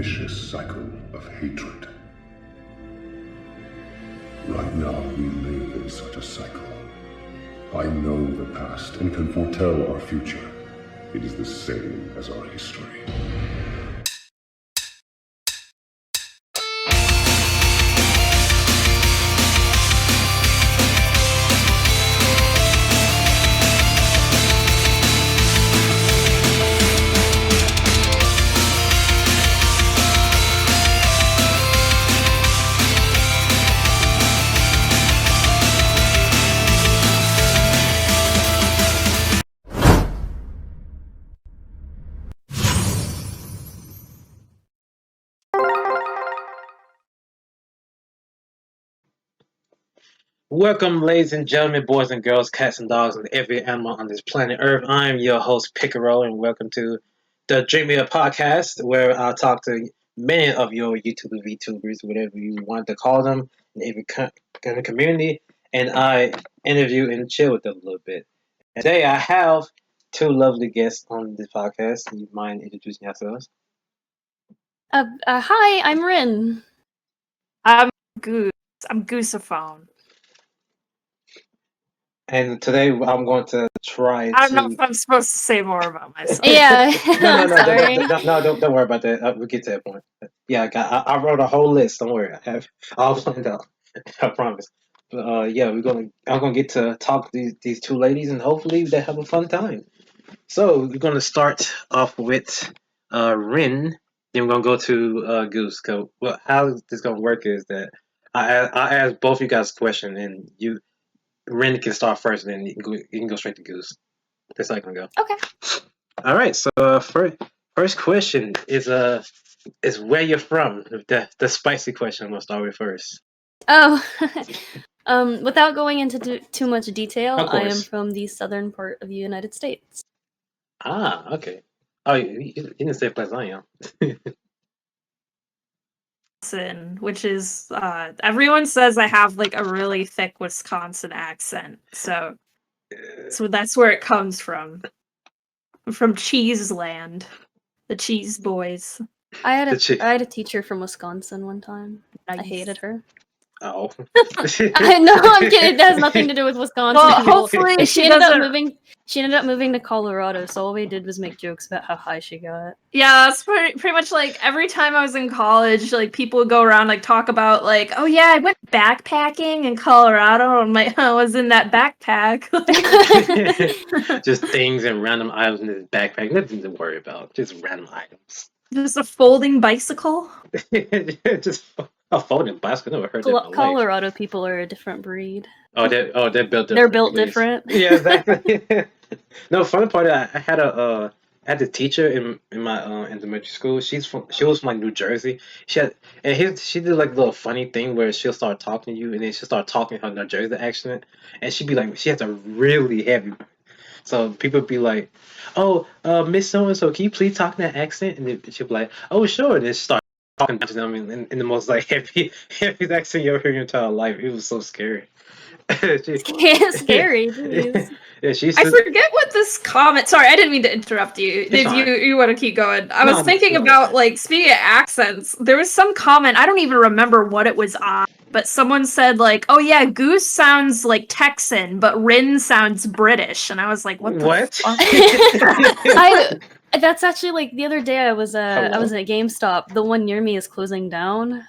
vicious cycle of hatred. Right now, we live in such a cycle. I know the past and can foretell our future. It is the same as our history. Welcome, ladies and gentlemen, boys and girls, cats and dogs, and every animal on this planet Earth. I'm your host, Picaro, and welcome to the Dreamier podcast, where I'll talk to many of your YouTubers, VTubers, whatever you want to call them, in every kind of community, and I interview and chill with them a little bit. And today I have two lovely guests on this podcast. You mind introducing yourselves? Hi, I'm Rin. I'm Goose. I'm goosaphone. And today I'm going to try I don't know to. if I'm supposed to say more about myself. Yeah, No, I'm sorry. don't worry about that. We'll get to that point. Yeah, I wrote a whole list. Don't worry, I'll find out. I promise. But yeah, I'm gonna get to talk to these two ladies, and hopefully they have a fun time. So we're gonna start off with Rin. Then we're gonna go to Goose. Well, how this gonna work is that I ask both you guys a question, and Rin can start first, and then you can go straight to Goose. That's how it's gonna go. Okay. All right. So first question is where you're from. The spicy question I'm gonna start with first. Oh, without going into too much detail, Of I am course. from the southern part of the United States. Ah, okay. Oh, you didn't say place I am. Which is everyone says I have like a really thick Wisconsin accent. So that's where it comes from. I'm from Cheese Land. The Cheese Boys. I had The I had a teacher from Wisconsin one time. I Nice. hated her. Oh. I know, I'm kidding. It has nothing to do with Wisconsin. Well, people. hopefully she ended up moving. She ended up moving to Colorado, so all we did was make jokes about how high she got. Yeah, that's pretty much like every time I was in college, like people would go around like talk about like, oh yeah, I went backpacking in Colorado and I was in that backpack. Just things and random items in his backpack. Nothing to worry about. Just random items. Just a folding bicycle. Just a folding bicycle. Never heard that in my life. Colorado people are a different breed. They're built different. They're built Yes. different. Yeah, exactly. No, funny part, I had a teacher in my elementary school. She was from like New Jersey. She did like a little funny thing where she'll start talking to you, and then she'll start talking her New Jersey accent, and she'd be like, she has a really heavy. So people be like, "Oh, Miss So and So, can you please talk in that accent?" And then she'll be like, "Oh, sure." And then she start talking to them in the most like heavy accent you ever heard in your entire life. It was so scary. Scary, please. Yeah, I forget what this comment. Sorry, I didn't mean to interrupt you. If you want to keep going, I was thinking about like speaking of accents. There was some comment. I don't even remember what it was on, but someone said like, "Oh yeah, Goose sounds like Texan, but Rin sounds British," and I was like, "What? That's actually like the other day I was at GameStop. The one near me is closing down.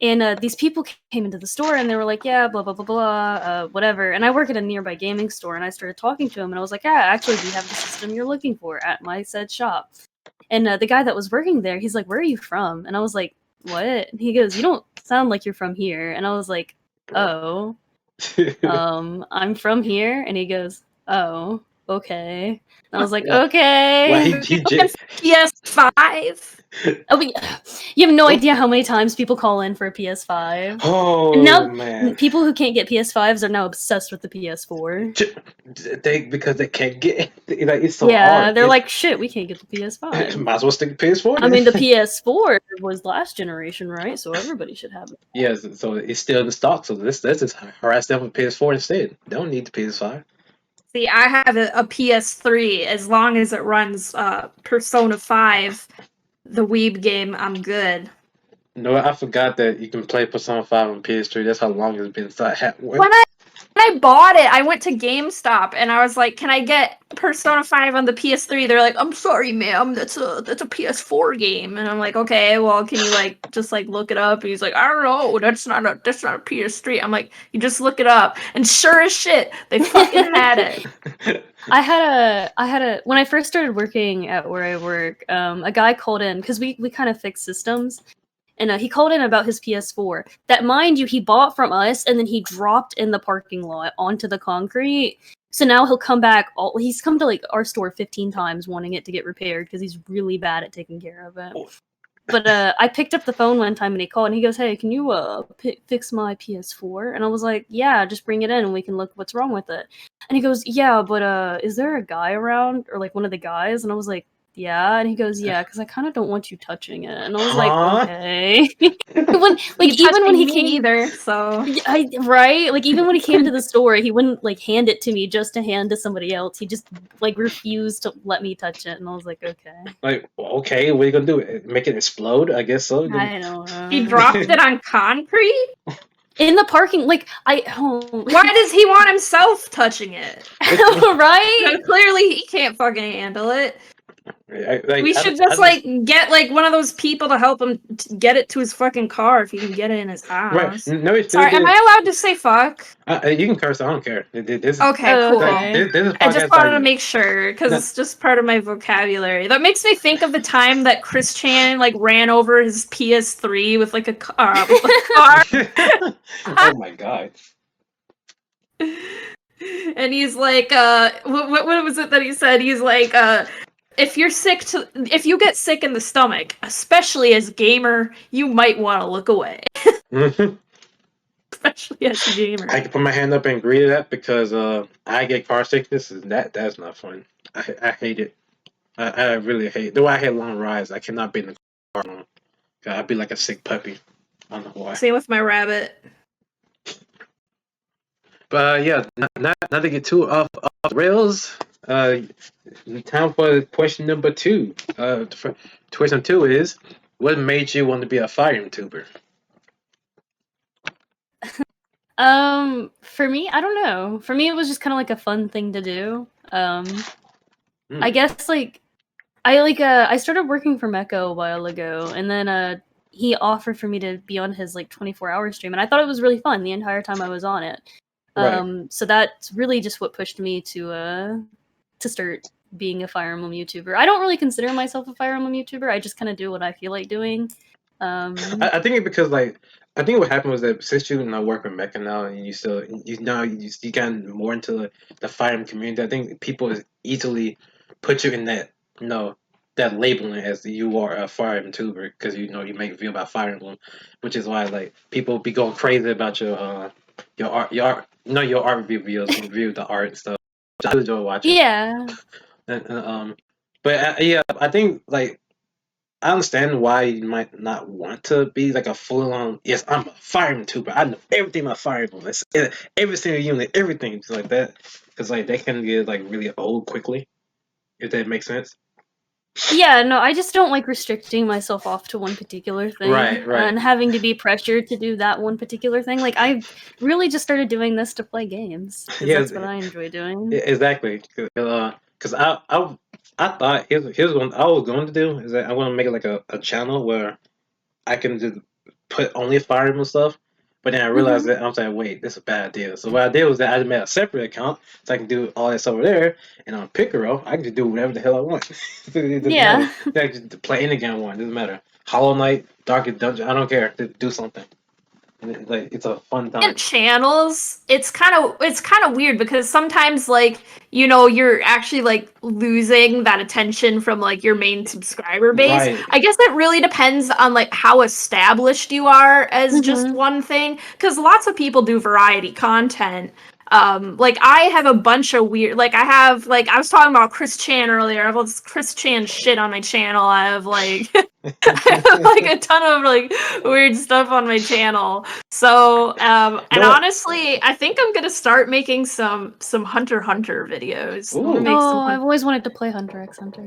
And these people came into the store and they were like, yeah, blah, blah, blah, blah, whatever. And I work at a nearby gaming store and I started talking to him and I was like, yeah, actually, we have the system you're looking for at my said shop. And the guy that was working there, he's like, where are you from? And I was like, what? And he goes, you don't sound like you're from here. And I was like, oh, I'm from here. And he goes, oh, okay. And I was like, okay. Well, he PS5. Oh, you have no idea how many times people call in for a PS5. Oh, and now, man. People who can't get PS5s are now obsessed with the PS4. Because they can't get it. Like, it's so hard. Yeah, they're like, shit, we can't get the PS5. Might as well stick to PS4. I mean, the PS4 was last generation, right? So everybody should have it. Yeah, so it's still in stock. So let's just harass them with PS4 instead. They don't need the PS5. See, I have a PS3 as long as it runs Persona 5. the Weeb game, I'm good. No, I forgot that you can play Persona 5 on PS3. That's how long it's been. So When I bought it, I went to GameStop and I was like, "Can I get Persona 5 on the PS3?" They're like, "I'm sorry, ma'am, that's a PS4 game." And I'm like, "Okay, well, can you like just like look it up?" And he's like, "I don't know, that's not a PS3." I'm like, "You just look it up." And sure as shit, they fucking had it. I had a when I first started working at where I work, a guy called in because we kind of fix systems. And he called in about his PS4. That, mind you, he bought from us, and then he dropped in the parking lot onto the concrete. So now he'll come back. He's come to like our store 15 times wanting it to get repaired because he's really bad at taking care of it. But I picked up the phone one time and he called and he goes, "Hey, can you fix my PS4?" And I was like, "Yeah, just bring it in and we can look what's wrong with it." And he goes, "Yeah, but is there a guy around or like one of the guys?" And I was like, "Yeah," and he goes, "Yeah, because I kind of don't want you touching it." And I was like, "Okay." Even when he came either, so right, like even when he came to the store, he wouldn't like hand it to me just to hand to somebody else. He just like refused to let me touch it, and I was like, "Okay." Like, okay, what are you gonna do? Make it explode? I guess so. I don't know. He dropped it on concrete? In the parking, like Why does he want himself touching it? Right? Clearly, he can't fucking handle it. We should just get like one of those people to help him get it to his fucking car if he can get it in his house. Right? No, sorry, am I allowed to say fuck? You can curse. I don't care. This okay, cool. This I just wanted to make sure because it's just part of my vocabulary. That makes me think of the time that Chris Chan like ran over his PS3 with like a car. Oh my god. And he's like, what was it that he said? He's like, if you get sick in the stomach, especially as a gamer, you might want to look away. Especially as a gamer. I can put my hand up and agree to that because I get car sickness and that's not fun. I hate it. I really hate it. Though I hate long rides, I cannot be in the car long. I'd be like a sick puppy. I don't know why. Same with my rabbit. But yeah, not to get too off the rails. Time for question number 2. Question 2 is, what made you want to be a fire YouTuber? For me, I don't know. For me, it was just kind of like a fun thing to do. I guess like I started working for Mecca a while ago, and then he offered for me to be on his like 24-hour stream, and I thought it was really fun the entire time I was on it. Right. So that's really just what pushed me to start being a Fire Emblem YouTuber. I don't really consider myself a Fire Emblem YouTuber. I just kind of do what I feel like doing. I think it's because like I think what happened was that since you work with Mecca now and you got more into the Fire Emblem community, I think people easily put you in that that labeling as you are a Fire Emblem YouTuber because you make a video about Fire Emblem, which is why like people be going crazy about your art review videos, review the art and stuff. I enjoy watching. Yeah. But yeah, I think like I understand why you might not want to be like a full-on. Yes, I'm a Fire Emblem YouTuber. I know everything about Fire Emblem. Every single unit, everything, just like that. Because like they can get like really old quickly. If that makes sense. Yeah, no, I just don't like restricting myself off to one particular thing. Right. And having to be pressured to do that one particular thing. Like, I really just started doing this to play games. Yeah, that's what I enjoy doing. Exactly. Because I thought here's what I was going to do is that I want to make it like a channel where I can just put only Fire Emblem stuff. But then I realized that I was like, wait, this is a bad idea. So what I did was that I just made a separate account so I can do all this over there. And on Picaro, I can just do whatever the hell I want. Yeah. I can just play any game I want. It doesn't matter. Hollow Knight, Darkest Dungeon, I don't care. Just do something. And it's a fun time. And channels, it's kind of weird because sometimes like you're actually like losing that attention from like your main subscriber base. Right. I guess it really depends on like how established you are as just one thing, because lots of people do variety content. Like I have a bunch of weird, like I have like I was talking about Chris Chan earlier. I have all this Chris Chan shit on my channel. I have like I have like a ton of like weird stuff on my channel. So and honestly, I think I'm gonna start making some Hunter x Hunter videos. I've always wanted to play Hunter x Hunter.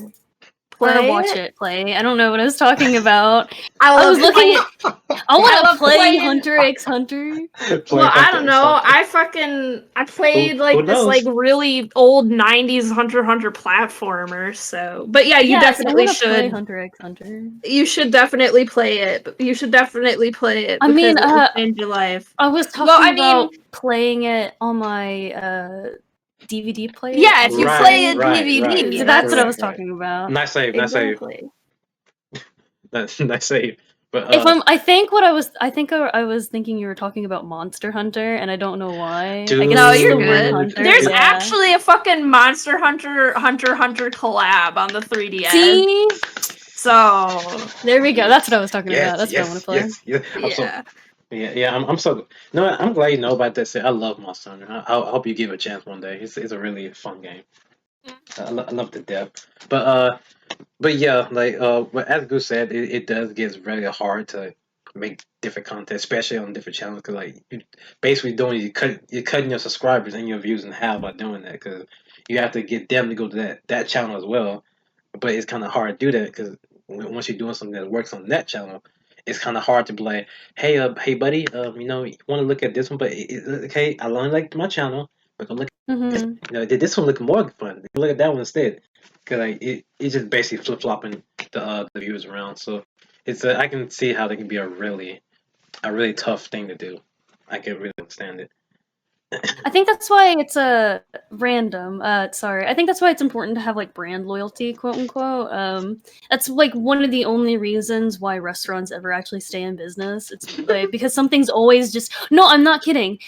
play watch it play. I don't know what I was talking about. I was looking at. I want love to play playing- Hunter x Hunter. Well, I don't know. I played like this like really old '90s Hunter x Hunter platformer. So, but yeah, you definitely I should. play Hunter x Hunter. You should definitely play it. You should definitely play it. I mean, it will change your life. I was talking about playing it on my DVD player. Yeah, if you play a DVD, that's what I was talking about. Nice save. Exactly. Nice save. But I think I was thinking you were talking about Monster Hunter, and I don't know why. Dude, I guess no, it's you're the good. word Hunter. There's actually a fucking Monster Hunter collab on the 3DS. See? So there we go. That's what I was talking about. That's what I want to play. I'm so. No, I'm glad you know about this. I love Monster Hunter. I hope you give it a chance one day. It's a really fun game. I love the depth, but yeah, like as Goose said, it does get really hard to make different content, especially on different channels, because like you basically you're cutting your subscribers and your views in half by doing that, because you have to get them to go to that channel as well. But it's kind of hard to do that because once you're doing something that works on that channel, it's kind of hard to be like, hey, buddy, you want to look at this one, but okay, I only like my channel, but go look. Did this one look more fun? Look at that one instead, because like it's just basically flip flopping the viewers around. So it's I can see how they can be a really tough thing to do. I can really understand it. I think that's why it's a random. Sorry, I think that's why it's important to have like brand loyalty, quote unquote. That's like one of the only reasons why restaurants ever actually stay in business. It's like, because something's always just. No, I'm not kidding.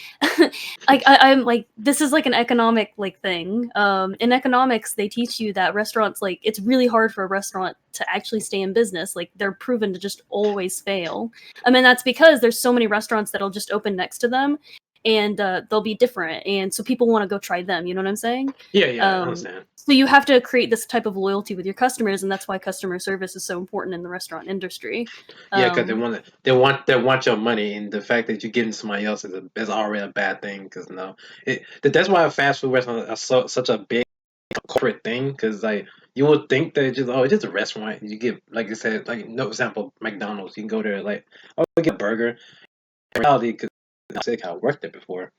Like I'm like this is like an economic like thing. In economics, they teach you that restaurants like it's really hard for a restaurant to actually stay in business. Like they're proven to just always fail. I mean that's because there's so many restaurants that'll just open next to them. And they'll be different, and so people want to go try them. You know what I'm saying? Yeah, I understand. So you have to create this type of loyalty with your customers, and that's why customer service is so important in the restaurant industry. Yeah, because they want your money, and the fact that you're giving somebody else is already a bad thing. Because that's why fast food restaurants are such a big corporate thing. Because like you would think that it's just a restaurant. You get like you said, like no example, McDonald's. You can go there like get a burger. In reality, because I worked there before,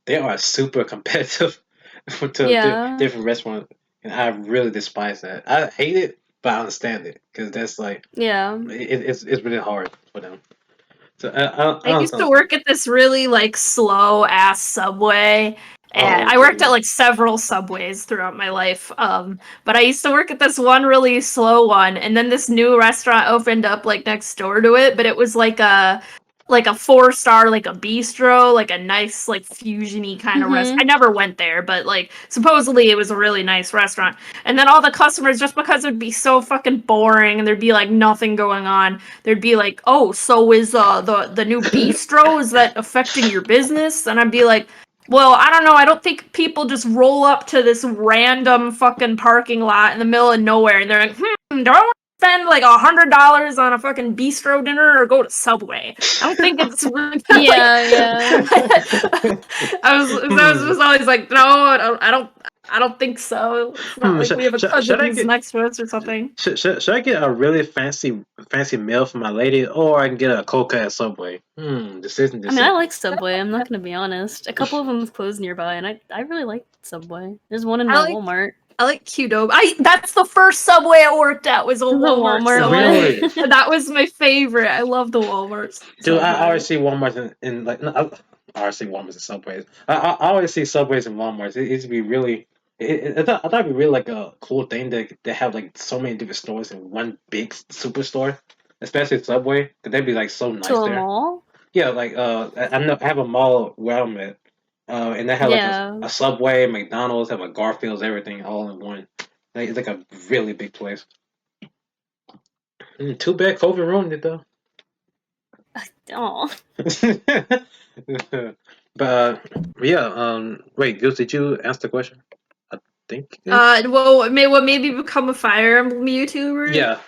they are super competitive to different restaurants, and I really despise that. I hate it, but I understand it because that's like it's really hard for them. So I used to work at this really like slow ass Subway. And I worked at like several Subways throughout my life. But I used to work at this one really slow one, and then this new restaurant opened up like next door to it, but it was like a 4-star, like a bistro, like a nice, like fusion-y kind of restaurant. I never went there, but like supposedly it was a really nice restaurant. And then all the customers, just because it would be so fucking boring and there'd be like nothing going on, there'd be like, "Oh, so is the new bistro, is that affecting your business?" And I'd be like, well, I don't know. I don't think people just roll up to this random fucking parking lot in the middle of nowhere and they're like, do I want to spend like $100 on a fucking bistro dinner or go to Subway? I don't think it's really I was always like, no, I don't think so. It's not like we have a cousin who's next to us or something. Should I get a really fancy meal for my lady, or I can get a Coca at Subway? Decision. I mean, I like Subway. I'm not gonna be honest. A couple of them closed nearby, and I really like Subway. There's one in my Walmart. I like Qdoba. That's the first Subway I worked at was a Walmart. Really? That was my favorite. I love the Walmarts. Dude, I always see Walmarts in like I always see Walmarts and Subways. I always see Subways and Walmarts. It used to be really. I thought it'd be really like a cool thing that they have like so many different stores in one big superstore, especially Subway. Cause they'd be like so nice to there. A mall? Yeah, like I have a mall where I'm at, and they have like a Subway, McDonald's, have a Garfield's, everything all in one. Like, it's like a really big place. Too bad COVID ruined it though. Oh. But wait, Goose, did you ask the question? I think. Well, maybe become a Fire Emblem YouTuber? Yeah.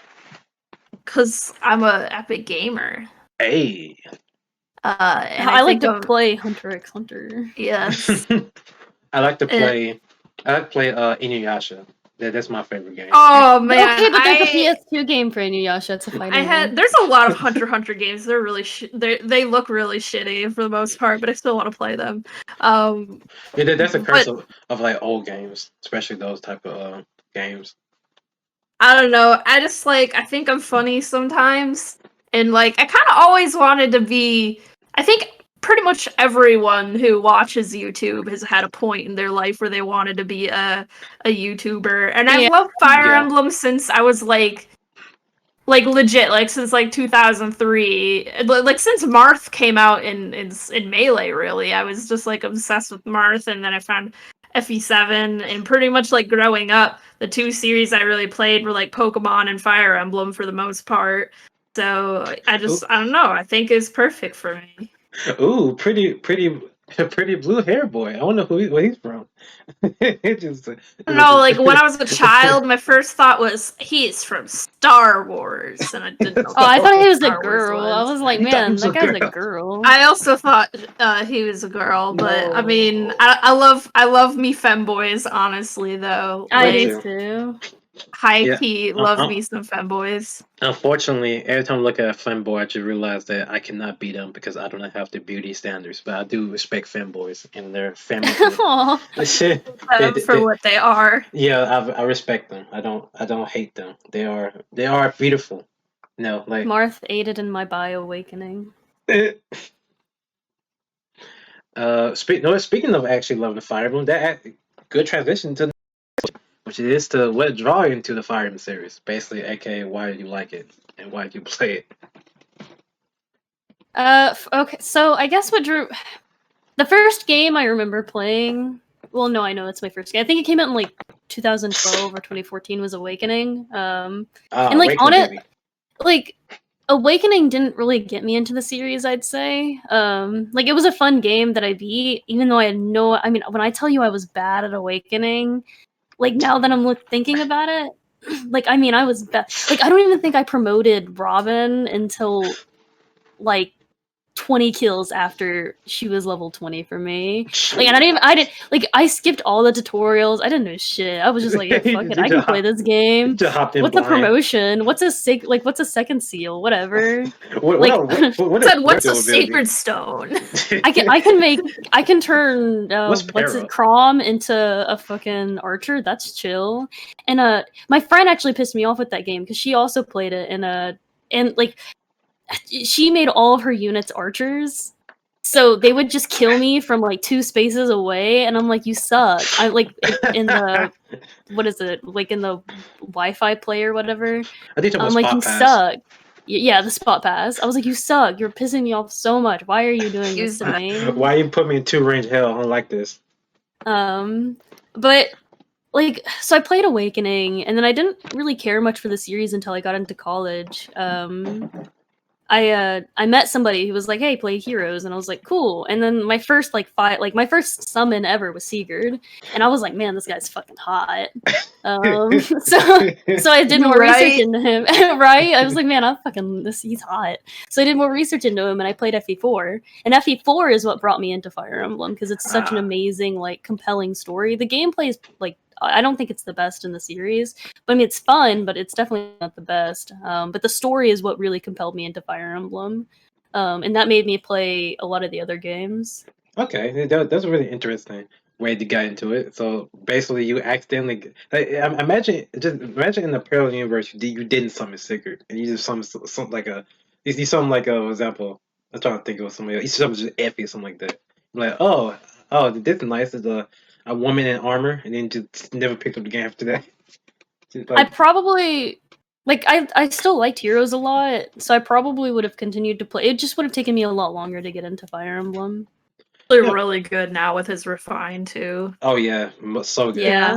Cause I'm a epic gamer. Hey. And I like to play Hunter x Hunter. Yes. I like to play. I like to play Inuyasha. That's my favorite game. Oh man, Okay, but there's a PS2 game for Inuyasha. It's a fighting game. There's a lot of Hunter x Hunter games. They're really they look really shitty for the most part, but I still want to play them. That's a curse of like old games, especially those type of games. I don't know. I just I think I'm funny sometimes, and like I kind of always wanted to be. I think pretty much everyone who watches YouTube has had a point in their life where they wanted to be a YouTuber, and I've loved Fire Emblem since I was like legit, since 2003, since Marth came out in Melee. Really, I was just obsessed with Marth, and then I found FE7, and pretty much growing up, the two series I really played were Pokemon and Fire Emblem for the most part. So I don't know. I think it's perfect for me. Ooh, pretty blue hair boy. I wonder where he's from. No, when I was a child, my first thought was he's from Star Wars, and I didn't know. I thought he was a girl. I was like, man, that guy's a girl. I also thought he was a girl, but I mean, I love me femboys, honestly, though. I do too. High key, love me some femboys. Unfortunately, every time I look at a femboy, I just realize that I cannot beat them because I do not have the beauty standards. But I do respect femboys and their family. For what they are. Yeah, I respect them. I don't hate them. They are beautiful. No, Marth aided in my bio-awakening. Speaking of actually loving the Fire Emblem, that good transition to which is to what draw you into the Fire Emblem series. Basically, aka why do you like it and why do you play it? Okay, so I guess what drew the first game I remember playing. Well, no, I know it's my first game. I think it came out in 2012 or 2014. Was Awakening. And on it, Awakening didn't really get me into the series, I'd say. It was a fun game that I beat, even though I had when I tell you I was bad at Awakening, now that I'm thinking about it, I was bad. I don't even think I promoted Robin until 20 kills after she was level 20 for me. I skipped all the tutorials. I didn't know shit. I was just yeah, fuck it, I can play this game. What's a promotion? What's a what's a second seal? Whatever. What's a sacred stone? I can turn Crom into a fucking archer. That's chill. And my friend actually pissed me off with that game because she also played it and she made all of her units archers, so they would just kill me from 2 spaces away, and I'm like, you suck. I in the what is it in the Wi-Fi player, whatever. I'm like, you suck. Yeah, the spot pass. I was like, you suck. You're pissing me off so much. Why are you doing this to me? Why you put me in 2 range hell? I don't like this. But so I played Awakening, and then I didn't really care much for the series until I got into college. I met somebody who was like, "Hey, play Heroes," and I was like, "Cool." And then my first my first summon ever was Sigurd, and I was like, "Man, this guy's fucking hot." So I did more research into him, right? I was like, "Man, he's hot." So I did more research into him, and I played FE4, and FE4 is what brought me into Fire Emblem because it's such an amazing, compelling story. The gameplay is I don't think it's the best in the series, but I mean, it's fun, but it's definitely not the best. But the story is what really compelled me into Fire Emblem. And that made me play a lot of the other games. Okay, that's a really interesting way to get into it. So basically, you accidentally imagine in the parallel universe you didn't summon Sigurd, and you just summoned something you summon for example. I'm trying to think of something else. You summoned just Effie or something like that. I'm like, oh, this is nice. Is a woman in armor, and then just never picked up the game after that. I probably I still liked Heroes a lot, so I probably would have continued to play. It just would have taken me a lot longer to get into Fire Emblem. They're really good now with his refine too. Oh yeah, so good. Yeah,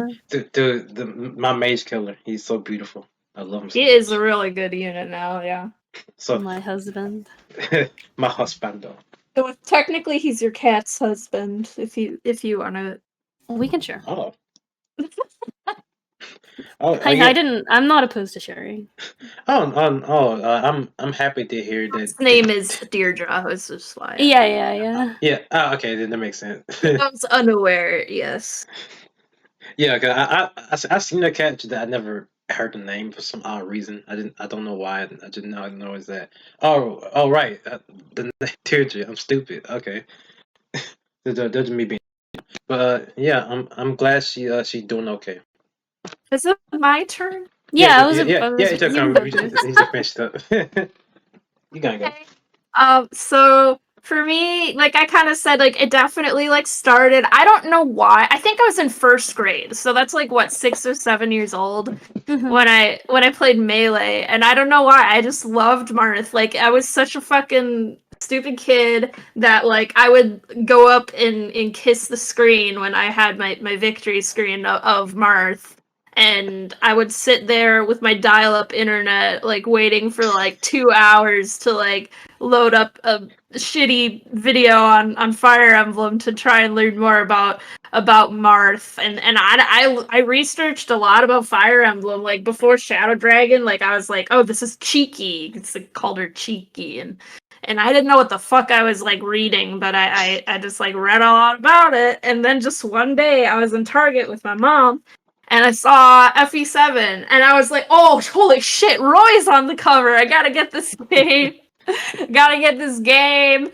my mage killer, he's so beautiful. I love him. He is a really good unit now. Yeah. So my husband. My husbando. So technically, he's your cat's husband. If you want to. We can share. Oh. I'm not opposed to sharing. I'm happy to hear that. His name is Deirdre. I was just like. Yeah. Yeah. Oh, okay. Then that makes sense. I was unaware. Yes. Yeah, 'cause I seen a character that I never heard the name for some odd reason. I don't know why. I didn't know is that. Oh right. The Teardry. I'm stupid. Okay. That's me being. But yeah, I'm glad she's doing okay. Is it my turn? Yeah, I was. Yeah. It's You can okay. go We first. just finished up. You gotta go. Okay. So for me, like I kind of said, like it definitely like started. I don't know why. I think I was in first grade, so that's like what 6 or 7 years old Mhm. when I played Melee, and I don't know why. I just loved Marth. Like I was such a fucking stupid kid that like I would go up and kiss the screen when I had my victory screen of Marth. And I would sit there with my dial-up internet, like waiting for like 2 hours to like load up a shitty video on Fire Emblem to try and learn more about Marth. And I researched a lot about Fire Emblem, like before Shadow Dragon. Like I was like, oh, this is cheeky. It's like, called her cheeky, and I didn't know what the fuck I was like reading, but I just like read a lot about it. And then just one day I was in Target with my mom and I saw FE7 and I was like, oh, holy shit, Roy's on the cover. I gotta get this game. Gotta get this game.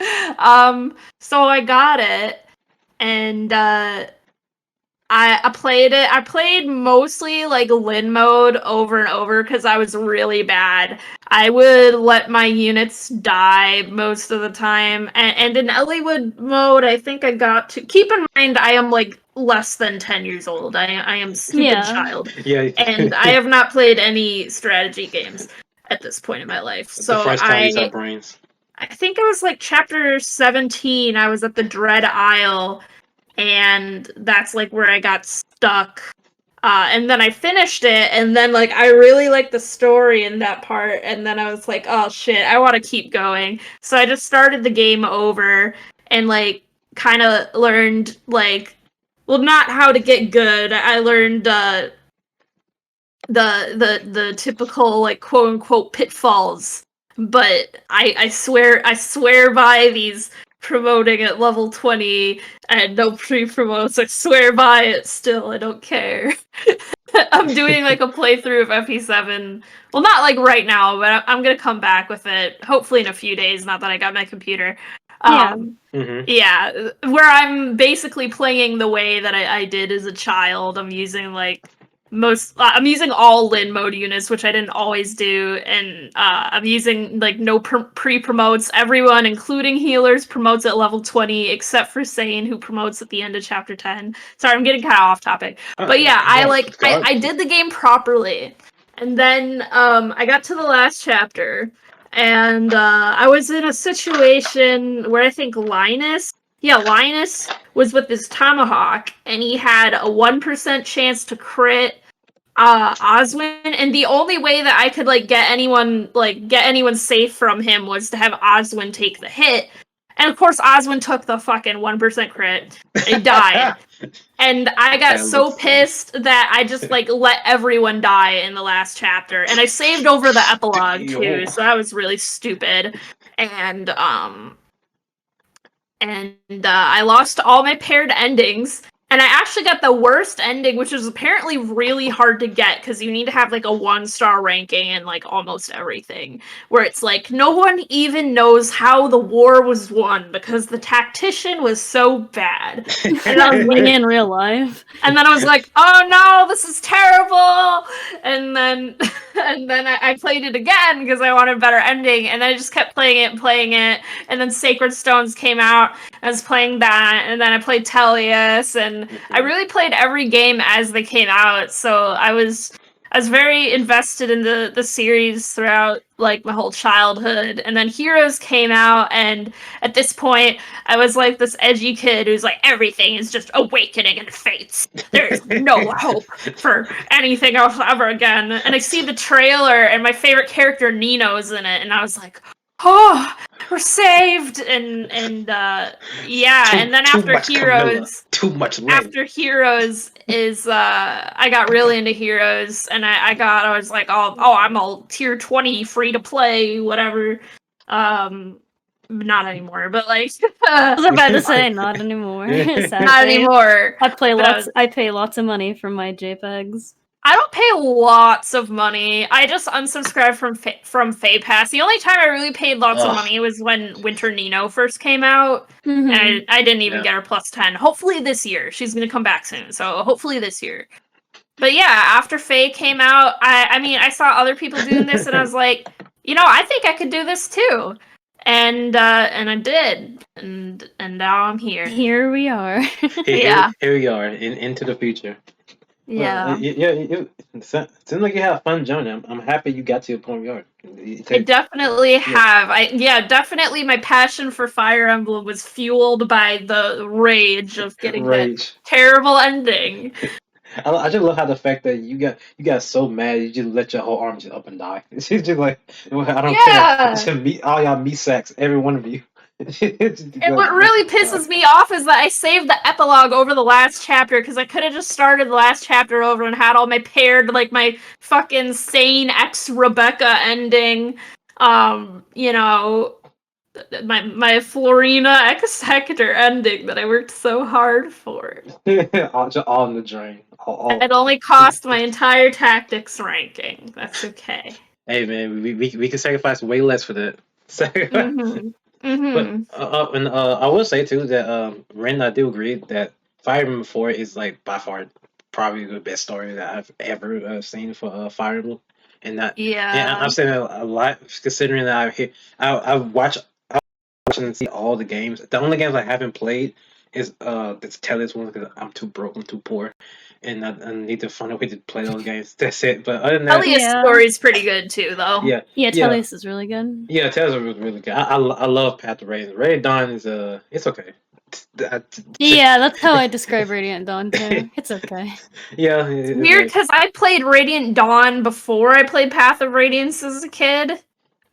So I got it. And I played it. I played mostly like Lin mode over and over because I was really bad. I would let my units die most of the time. And in Elliewood mode, I think I got to keep in mind I am like less than 10 years old. I am stupid Yeah. child. Yeah. And I have not played any strategy games at this point in my life. The So first time we saw brains. I think it was like chapter 17. I was at the Dread Isle, and that's like where I got stuck. And then I finished it, and then like I really liked the story in that part, and then I was like, oh shit, I want to keep going. So I just started the game over and like kind of learned like, well, not how to get good. I learned the typical like quote unquote pitfalls, but I swear by these promoting at level 20 and no pre-promotes. I swear by it still. I don't care. I'm doing like a playthrough of FP7. Well, not like right now, but I'm gonna come back with it hopefully in a few days. Not that I got my computer. Yeah. Yeah, where I'm basically playing the way that I did as a child. I'm using like I'm using all Lin mode units, which I didn't always do, and I'm using like no pre-promotes. Everyone, including healers, promotes at level 20, except for Sane, who promotes at the end of chapter 10. Sorry, I'm getting kind of off topic, but yeah, I did the game properly, and then I got to the last chapter. And I was in a situation where I think Linus was with his tomahawk, and he had a 1% chance to crit Oswin, and the only way that I could like get anyone safe from him was to have Oswin take the hit. And of course Oswin took the fucking 1% crit and he died. And I got so pissed that I just like let everyone die in the last chapter, and I saved over the epilogue too, so that was really stupid. And I lost all my paired endings, and I actually got the worst ending, which is apparently really hard to get because you need to have like a 1-star ranking in like almost everything, where it's like no one even knows how the war was won because the tactician was so bad. And I was like in real life. And then I was like, oh no, this is terrible. And then I played it again because I wanted a better ending. And then I just kept playing it. And then Sacred Stones came out. I was playing that. And then I played Tellius. And I really played every game as they came out. So I was very invested in the series throughout like my whole childhood. And then Heroes came out, and at this point I was like this edgy kid who's like, everything is just awakening and fates. There's no hope for anything else ever again. And I see the trailer, and my favorite character Nino's in it, and I was like, oh, we're saved. And yeah, and then after Heroes, too much after Heroes is I got really into Heroes, and I was like, oh, I'm all tier 20 free to play, whatever. not anymore, but like I was about to say not anymore. not Sadly. anymore. I But pay lots of money for my JPEGs. I don't pay lots of money. I just unsubscribed from FaPass. The only time I really paid lots of money was when Winter Nino first came out, Mhm. and I didn't even get her plus 10. Hopefully this year. She's gonna come back soon, so hopefully this year. But yeah, after Faye came out, I mean, I saw other people doing this, and I was like, I think I could do this too. And I did, and now I'm here. Here we are. Yeah. Here we are into the future. Yeah. Well, it seems like you have fun, Johnny. I'm happy you got to your point yard. I definitely have. Definitely my passion for Fire Emblem was fueled by the rage of getting that terrible ending. I just love how the fact that you got so mad you just let your whole arm just up and die. It's just like I don't care. It's just meet all y'all meat sacks, every one of you. And what really pisses me off is that I saved the epilogue over the last chapter because I could have just started the last chapter over and had all my paired, like my fucking sane ex Rebecca ending. My Florina ex Hector ending that I worked so hard for. all in the drain. It only cost my entire tactics ranking. That's okay. Hey man, we can sacrifice way less for that. But I will say too that Ren, I do agree that Fire Emblem 4 is like by far probably the best story that I've ever seen for Fire Emblem, and that I'm saying a lot considering that I watch and see all the games. The only games I haven't played is this Tellus one because I'm too broke, I'm too poor, and I need to find a way to play those games. That's it. But other than that, Tellius' story is pretty good too, though. Yeah, Tellius is really good. Yeah, Tellus was really good. I love Path of Radiant. Radiant Dawn is it's okay. Yeah, that's how I describe Radiant Dawn too. It's okay. Yeah, it's weird because I played Radiant Dawn before I played Path of Radiance as a kid.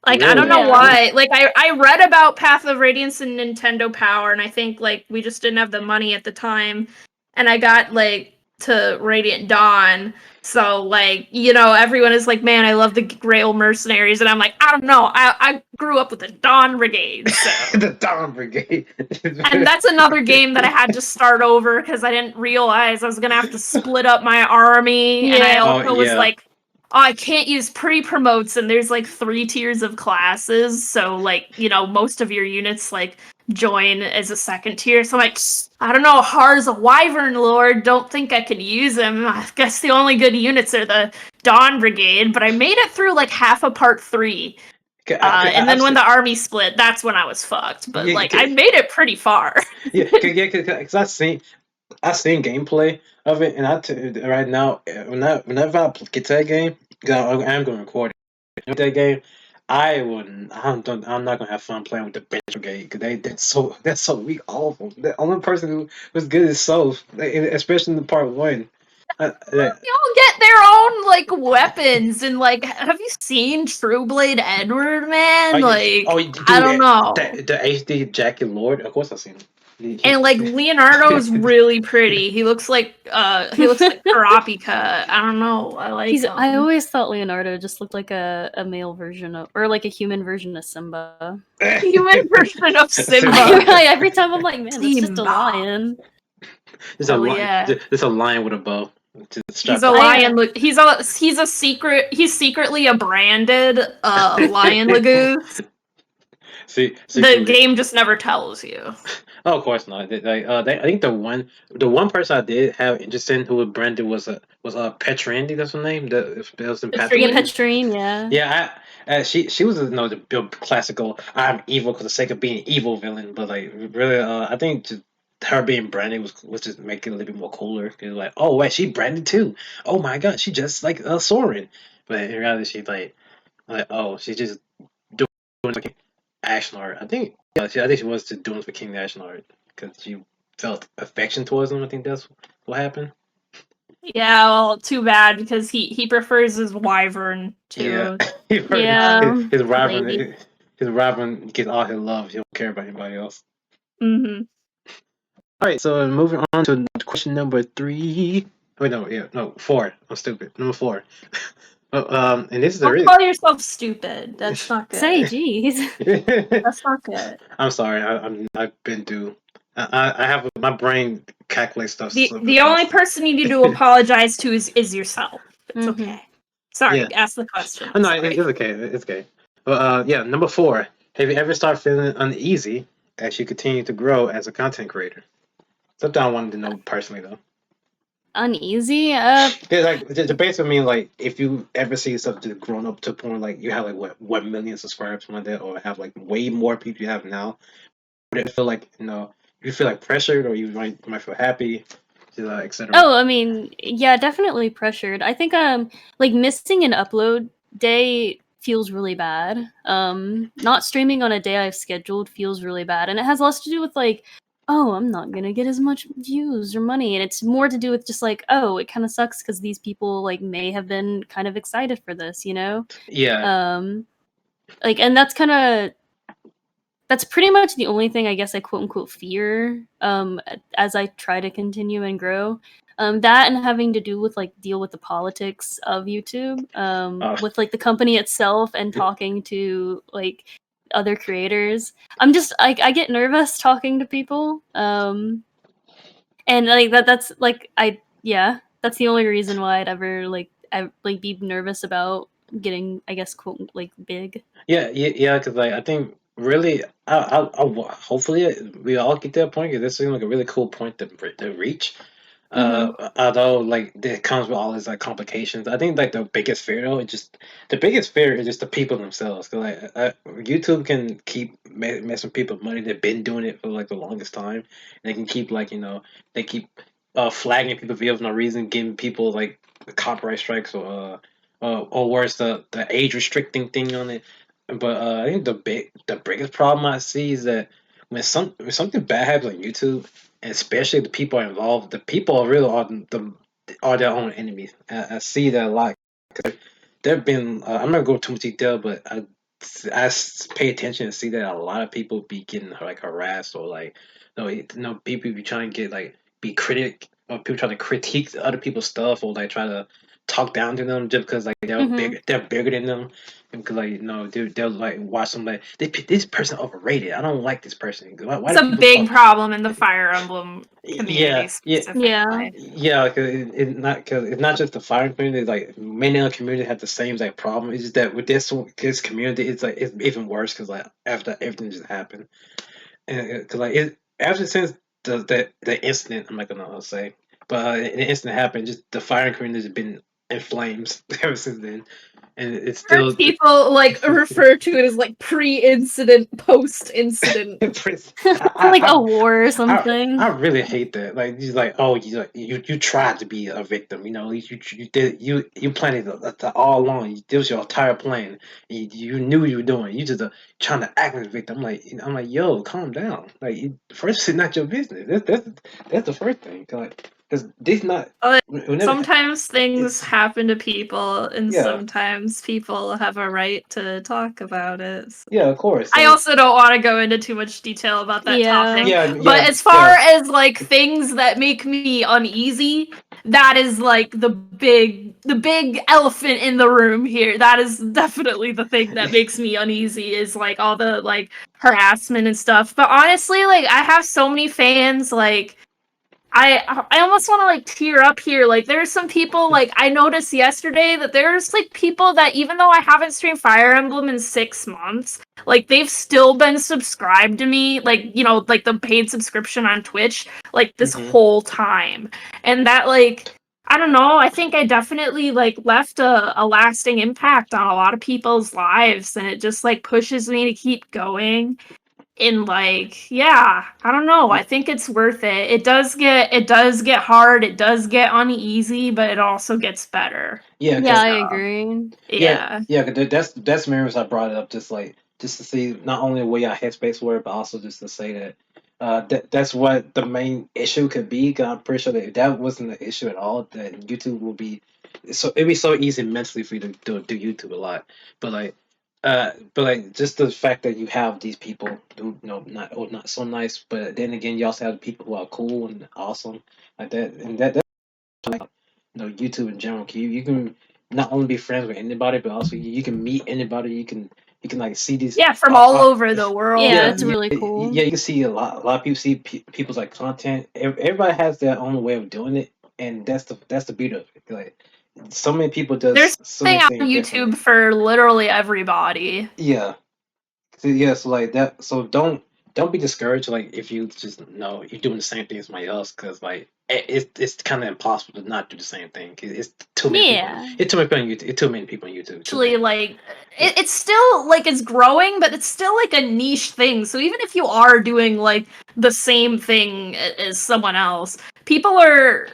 Like, really? I don't know why. Like, I read about Path of Radiance in Nintendo Power, and I think, like, we just didn't have the money at the time. And I got, like, to Radiant Dawn. So, like, everyone is like, man, I love the Grail Mercenaries. And I'm like, I don't know. I grew up with the Dawn Brigade. So. The Dawn Brigade. And that's another game that I had to start over because I didn't realize I was going to have to split up my army. Yeah. And I also was like, I can't use pre-promotes, and there's like 3 tiers of classes, so like, most of your units like join as a second tier. So I'm like, I don't know, Har's a Wyvern Lord, don't think I could use him. I guess the only good units are the Dawn Brigade, but I made it through like half of part 3. And then when the army split, that's when I was fucked. But I made it pretty far. Because I've seen gameplay of it, and right now, whenever I get to that game, I'm going to record it. With that game, I'm not gonna have fun playing with the bench brigade because that's so weak. Awful. The only person who was good is Soph, especially in the part 1. They all get their own like weapons and like. Have you seen True Blade Edward, man? I don't know. The HD Jackie Lord. Of course I've seen him. And like Leonardo's really pretty. He looks like Karapika. I don't know. I like him. I always thought Leonardo just looked like a male version of, or like a human version of Simba. Human version of Simba. Every time I'm like, man, it's just a lion. There's a lion with a bow. He's a lion. He's secretly a branded lion Lagoose. The game just never tells you. Oh, of course not. I think the one person I did have interesting who was branded was Petrandi. That's her name. Petrine, yeah. Yeah, she was the classical I'm evil for the sake of being evil villain, but like really, I think her being branded was just making it a little bit more cooler. Cause like, oh wait, she branded too. Oh my god, she just like Soren. But in reality, she's like oh, she's just doing like action art. I think she was just doing it for King Action art because she felt affection towards him. I think that's what happened. Yeah, well, too bad because he prefers his wyvern to his wyvern gets all his love. He don't care about anybody else. Mm-hmm. All right, so moving on to question number 3. Wait, no, 4. I'm stupid. Number 4. And this is the Don't reason. call yourself stupid. That's not good. Say, geez. That's not good. I'm sorry. I've been through. I have my brain calculates stuff. The only person you need to apologize to is yourself. It's Mhm. okay. Sorry, Yeah. ask the question. No, Sorry. it's okay. It's okay. But yeah, number 4. Have you ever started feeling uneasy as you continue to grow as a content creator? Something I wanted to know personally though. Uneasy? Cause like just basically mean like if you ever see yourself just growing up to a point like you have like what 1 million subscribers something like that, or have like way more people you have now, would it feel like you feel like pressured, or you might feel happy, etc. Oh, I mean, yeah, definitely pressured. I think like missing an upload day feels really bad. Not streaming on a day I've scheduled feels really bad, and it has less to do with like, oh, I'm not gonna get as much views or money, and it's more to do with just like, oh, it kind of sucks because these people like may have been kind of excited for this, you know? Yeah. Like, and that's pretty much the only thing I guess I quote unquote fear as I try to continue and grow. That and having to do with like deal with the politics of YouTube, Uh, with like the company itself and talking to like other creators. I get nervous talking to people. And like that's like that's the only reason why I'd ever like be nervous about getting, I guess, quote like big. yeah. Because like I think really, hopefully we all get to that point. Because this seems like a really cool point to reach. Although like it comes with all these like complications, I think like the biggest fear though, the biggest fear is just the people themselves. Cause like YouTube can keep messing people with money. They've been doing it for like the longest time. And they can keep they keep flagging people videos for no reason, giving people like copyright strikes or worse the age restricting thing on it. But I think the biggest problem I see is that when something bad happens on YouTube, and especially the people involved, the people really are their own enemies. I see that a lot. There've been I'm not gonna go too much detail, but pay attention and see that a lot of people be getting like harassed, or like people be trying to get like be critic, or people trying to critique other people's stuff, or like try to talk down to them just because like they're bigger than them. And because like they'll like watch them like this person overrated. I don't like this person. Why It's do a people big talk? problem in the Fire Emblem community Yeah, specifically. yeah, because it's not just the fighting community. Like many other communities have the same like problem. It's just that with this community, it's even worse because like after everything just happened, and because like it after since the incident, I'm not gonna say, but the incident happened, just the fighting community has been in flames ever since then, and it's Heard still. people like refer to it as like pre-incident, post-incident. Like a war or I something. I really hate that. Like he's like, oh, you tried to be a victim. You did you planned it all along. This was your entire plan. You knew what you were doing. You just trying to act like a victim. I'm like, yo, calm down. Like first, it's not your business. That's the first thing. Cause this not. Whenever, Sometimes things it's happen to people, and yeah sometimes people have a right to talk about it. yeah of course. I also don't want to go into too much detail about that topic. Yeah But yeah as far as like things that make me uneasy, that is like the big elephant in the room here. That is definitely the thing that makes me uneasy, is like all the like harassment and stuff. But honestly, like I have so many fans, like I almost want to like tear up here. Like there's some people, like I noticed yesterday that there's like people that, even though I haven't streamed Fire Emblem in 6 months, like they've still been subscribed to me, like like the paid subscription on Twitch, like this whole time. And that, like, I don't know, I think I definitely like left a lasting impact on a lot of people's lives, and it just like pushes me to keep going. And like, yeah, I don't know, I think it's worth it. It does get hard, it does get uneasy, but it also gets better. yeah. Yeah, I agree. Yeah. Yeah, 'cause that's the reason I brought it up, just to see not only where your headspace were, but also just to say that that's what the main issue could be. 'Cause I'm pretty sure that if that wasn't the issue at all, that YouTube will be it'd be so easy mentally for you to do YouTube a lot. But like just the fact that you have these people who not so nice, but then again you also have the people who are cool and awesome like that, and that YouTube in general. You can not only be friends with anybody, but also you can meet anybody. You can like see these. Yeah, from all over the world. Yeah, it's really cool. Yeah, you can see a lot of people see people's like content. Everybody has their own way of doing it, and that's the beauty of it. Like so many people does There's so something many on things YouTube differently. for literally everybody. Yeah. So like that. So don't be discouraged. Like if you just know you're doing the same thing as somebody else, because like it's kind of impossible to not do the same thing. 'Cause it's too many people. Yeah. It's too many people on YouTube. It's too many people on YouTube. Actually, like it's still like it's growing, but it's still like a niche thing. So even if you are doing like the same thing as someone else, people are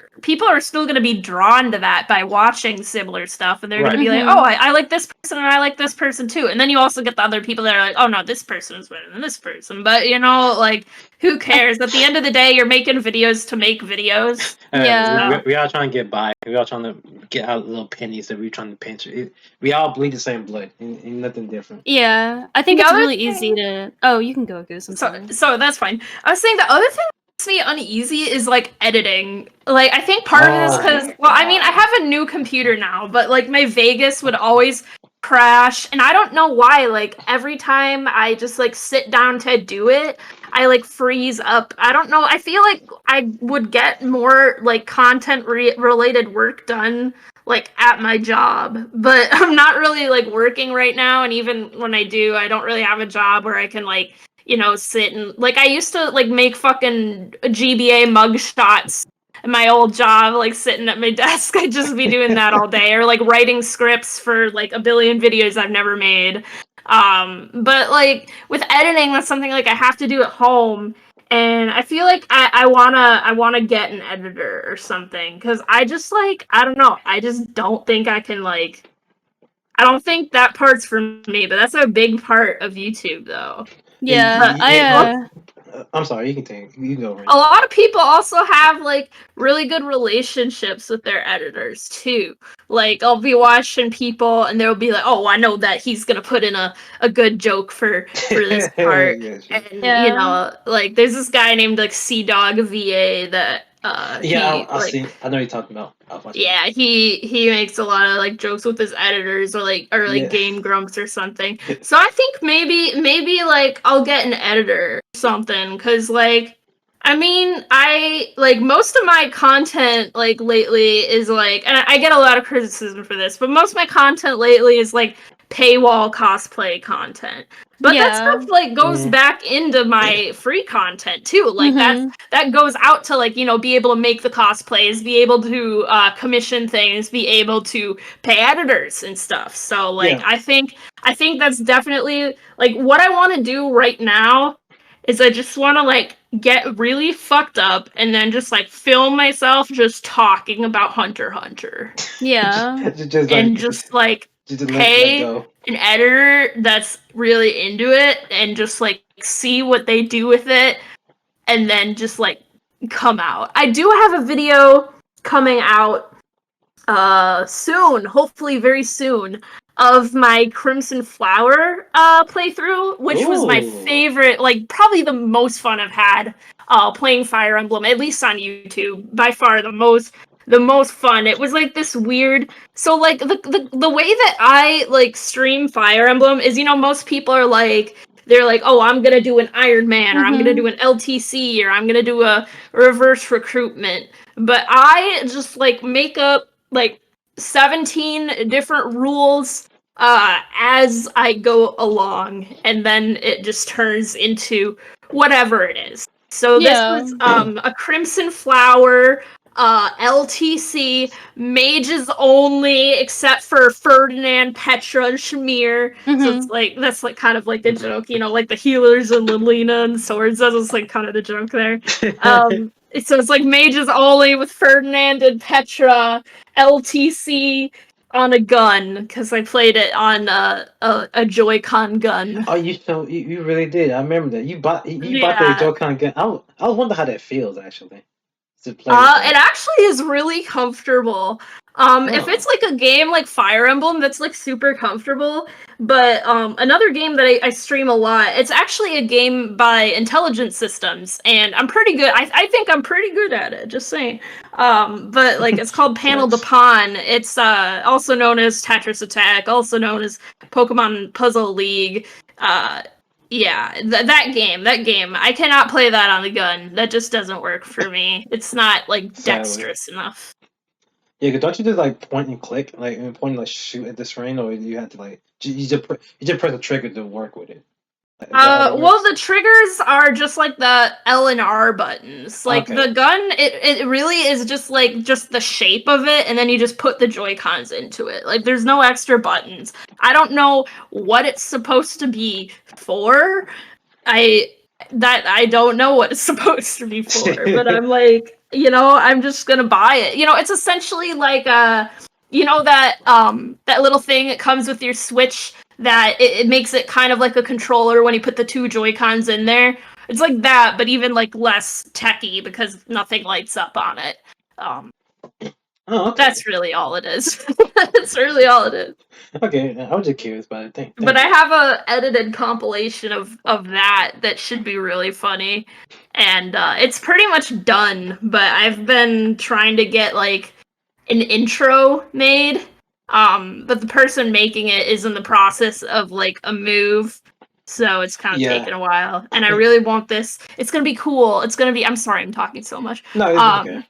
still going to be drawn to that by watching similar stuff, and they're going to be like, Mhm. oh, I like this person and I like this person too. And then you also get the other people that are like, oh no, this person is better than this person. But you know, like who cares? At the end of the day, you're making videos to make videos. Yeah. We all trying to get by. We all trying to get our little pennies that we're trying to pinch. We all bleed the same blood, and nothing different. Yeah, I think The it's other really easy to. Oh, you can go, Goose. I'm sorry. So that's fine. I was saying the other thing that makes me uneasy is like editing. Like I think part of it is because I mean I have a new computer now, but like my Vegas would always crash, and I don't know why. Like every time I just like sit down to do it, I like freeze up. I don't know. I feel like I would get more like content related work done like at my job, but I'm not really like working right now, and even when I do, I don't really have a job where I can like, you know, sit and like I used to like make fucking GBA mugshots in my old job, like sitting at my desk. I'd just be doing that all day, or like writing scripts for like a billion videos I've never made. But like with editing, that's something like I have to do at home, and I feel like I wanna get an editor or something, because I just like I don't know, I just don't think I can like I don't think that part's for me, but that's a big part of YouTube though. Yeah, I'm sorry. You can take. You can go. Right. A lot of people also have like really good relationships with their editors too. Like I'll be watching people and they'll be like, "Oh, I know that he's gonna put in a good joke for this part." Yeah, sure. And you know, like there's this guy named like Sea Dog VA that I know you're talking about. yeah, he makes a lot of like jokes with his editors or like Game Grumps or something. So I think maybe like I'll get an editor or something, because like I mean I like most of my content like lately is like, and I get a lot of criticism for this, but most of my content lately is like paywall cosplay content. But that stuff like goes back into my free content too. Like that goes out to like, you know, be able to make the cosplays, be able to commission things, be able to pay editors and stuff. So like I think that's definitely like what I want to do right now is I just want to like get really fucked up and then just like film myself just talking about Hunter x Hunter. Yeah. just like pay an editor that's really into it and just like see what they do with it and then just like come out. I do have a video coming out soon, hopefully very soon, of my Crimson Flower playthrough, which was my favorite, like probably the most fun I've had playing Fire Emblem, at least on YouTube. By far the most fun. It was like this weird, so like the way that I like stream Fire Emblem is, you know, most people are like, they're like, oh, I'm gonna do an Iron Man, or I'm gonna do an LTC, or I'm gonna do a reverse recruitment. But I just like make up like 17 different rules as I go along, and then it just turns into whatever it is. So this was a Crimson Flower LTC, mages only, except for Ferdinand, Petra, and Shamir. So it's like that's like kind of like the joke, you know, like the healers and Lilina and swords. That was like kind of the joke there. So it's like mages only with Ferdinand and Petra, LTC on a gun, because I played it on a Joy-Con gun. Oh, you really did. I remember that. You bought the Joy-Con gun. I wonder how that feels actually. It actually is really comfortable. If it's like a game like Fire Emblem that's like super comfortable, but another game that I stream a lot, it's actually a game by Intelligent Systems, and I'm pretty good. I think I'm pretty good at it, just saying. But like it's called Panel to Pawn. It's also known as Tetris Attack, also known as Pokemon Puzzle League. Yeah, that game. I cannot play that on the gun. That just doesn't work for me. It's not like dexterous enough. Yeah, cause don't you just like point and click, like and point and like shoot at the screen, or you have to like you just press the trigger to work with it. Like, is that how that Well, works? the triggers are just like the L and R buttons. Like Okay. the gun, it really is just like just the shape of it, and then you just put the Joy-Cons into it. Like there's no extra buttons. I don't know what it's supposed to be for. I don't know what it's supposed to be for, but I'm like, I'm just gonna buy it. It's essentially like that little thing that comes with your Switch that it makes it kind of like a controller when you put the two Joy-Cons in there. It's like that, but even like less techy because nothing lights up on it. Oh, okay. That's really all it is. That's really all it is. Okay, I was just curious about it. Thank But I you. have a edited compilation of that should be really funny, and it's pretty much done. But I've been trying to get like an intro made, but the person making it is in the process of like a move, so it's kind of Yeah. taking a while. And I really want this. It's gonna be cool. It's gonna be. I'm sorry, I'm talking so much. No, it's okay.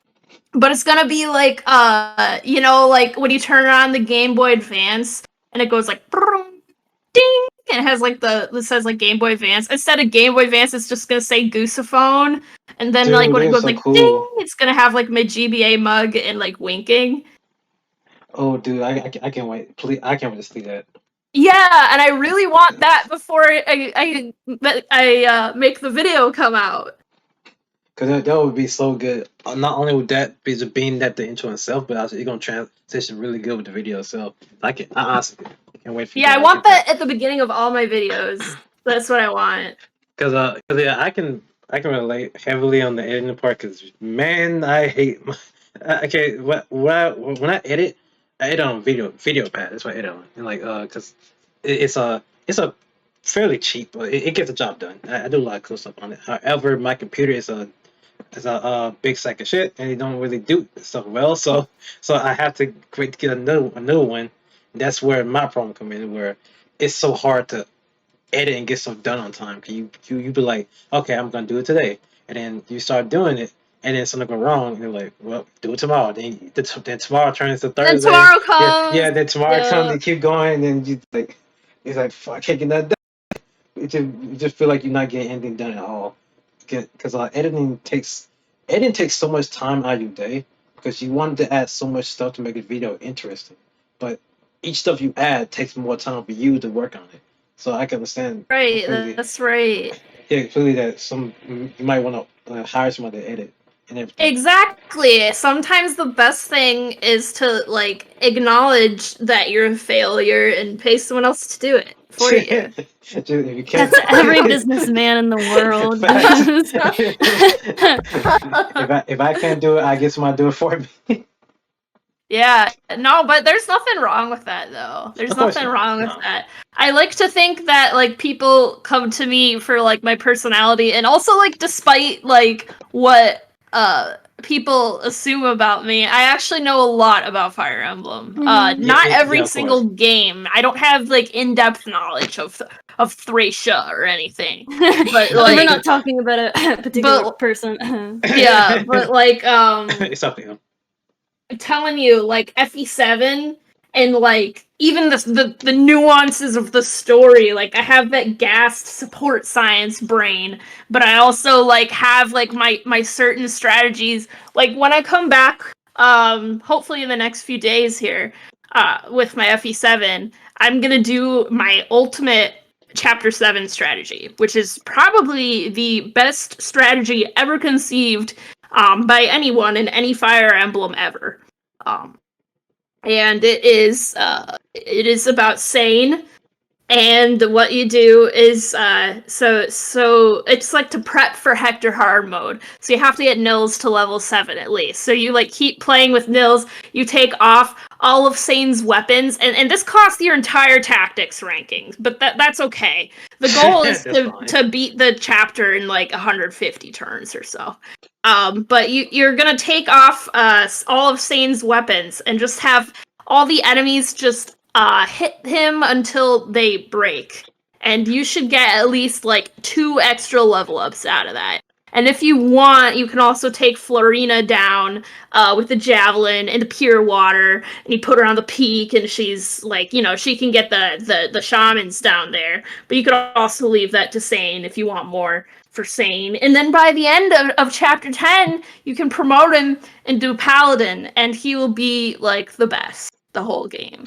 But it's gonna be like like when you turn on the Game Boy Advance and it goes like ding, and it has like it says like Game Boy Advance. Instead of Game Boy Advance, it's just gonna say goosaphone, and then like Dude, when it that is goes so like cool. ding, it's gonna have like my GBA mug and like winking. Oh, dude, I can't wait. Please, I can't wait to see that. Yeah, and I really want that before I make the video come out. Cause that would be so good. Not only would that be just being that the intro itself, but also it's gonna transition really good with the video itself. I honestly can't wait for you. Yeah, I guys to want get that at the beginning of all my videos. That's what I want. Cause yeah, I can relate heavily on the editing part. Cause man, I hate my. Okay, when I edit on video pad. That's what I edit on, and like cause it's a fairly cheap, but it gets the job done. I do a lot of cool stuff on it. However, my computer is a big sack of shit, and it don't really do stuff well. So I have to get a new one. That's where my problem come in, where it's so hard to edit and get stuff done on time. You be like, okay, I'm gonna do it today, and then you start doing it, and then something go wrong, and you're like, well, do it tomorrow. Then tomorrow turns to Thursday. Then tomorrow comes. Yeah. Then tomorrow Yeah. comes. You keep going, and you like, it's like, fuck, I can't get that done. You just feel like you're not getting anything done at all, because editing takes so much time out of your day, because you want to add so much stuff to make a video interesting, but each stuff you add takes more time for you to work on it. So I can understand Right, completely. that's right. Yeah, clearly that you might want to hire someone to edit and everything. Exactly. Sometimes the best thing is to like acknowledge that you're a failure and pay someone else to do it for you. If you can't, That's every businessman in the world. if I can't do it, I get someone to do it for me. Yeah, no, but there's nothing wrong with that though. There's Of course nothing not. wrong with No. that. I like to think that like people come to me for like my personality, and also like despite like what people assume about me, I actually know a lot about Fire Emblem. Mhm. Not Yeah, every of course. single game. I don't have like in-depth knowledge of Thracia or anything. But We're like not talking about a particular person. yeah, but like It's something. I'm telling you, like FE7 and like even the nuances of the story. Like I have that gassed support science brain, but I also like have like my certain strategies. Like when I come back, hopefully in the next few days here, with my FE7, I'm gonna do my ultimate Chapter 7 strategy, which is probably the best strategy ever conceived by anyone in any Fire Emblem ever. And it is about Sane, And what you do is so it's like to prep for Hector hard mode. So you have to get Nils to level 7 at least. So you like keep playing with Nils, you take off all of Sane's weapons, and this costs your entire tactics rankings, but that's okay. The goal is to beat the chapter in like 150 turns or so. But you're gonna take off all of Sane's weapons and just have all the enemies just hit him until they break. And you should get at least like 2 extra level ups out of that. And if you want, you can also take Florina down with the javelin in the pure water, and you put her on the peak, and she's like, she can get the shamans down there. But you could also leave that to Sane if you want more for Sane. And then by the end of chapter 10, you can promote him and do Paladin, and he will be like the best the whole game.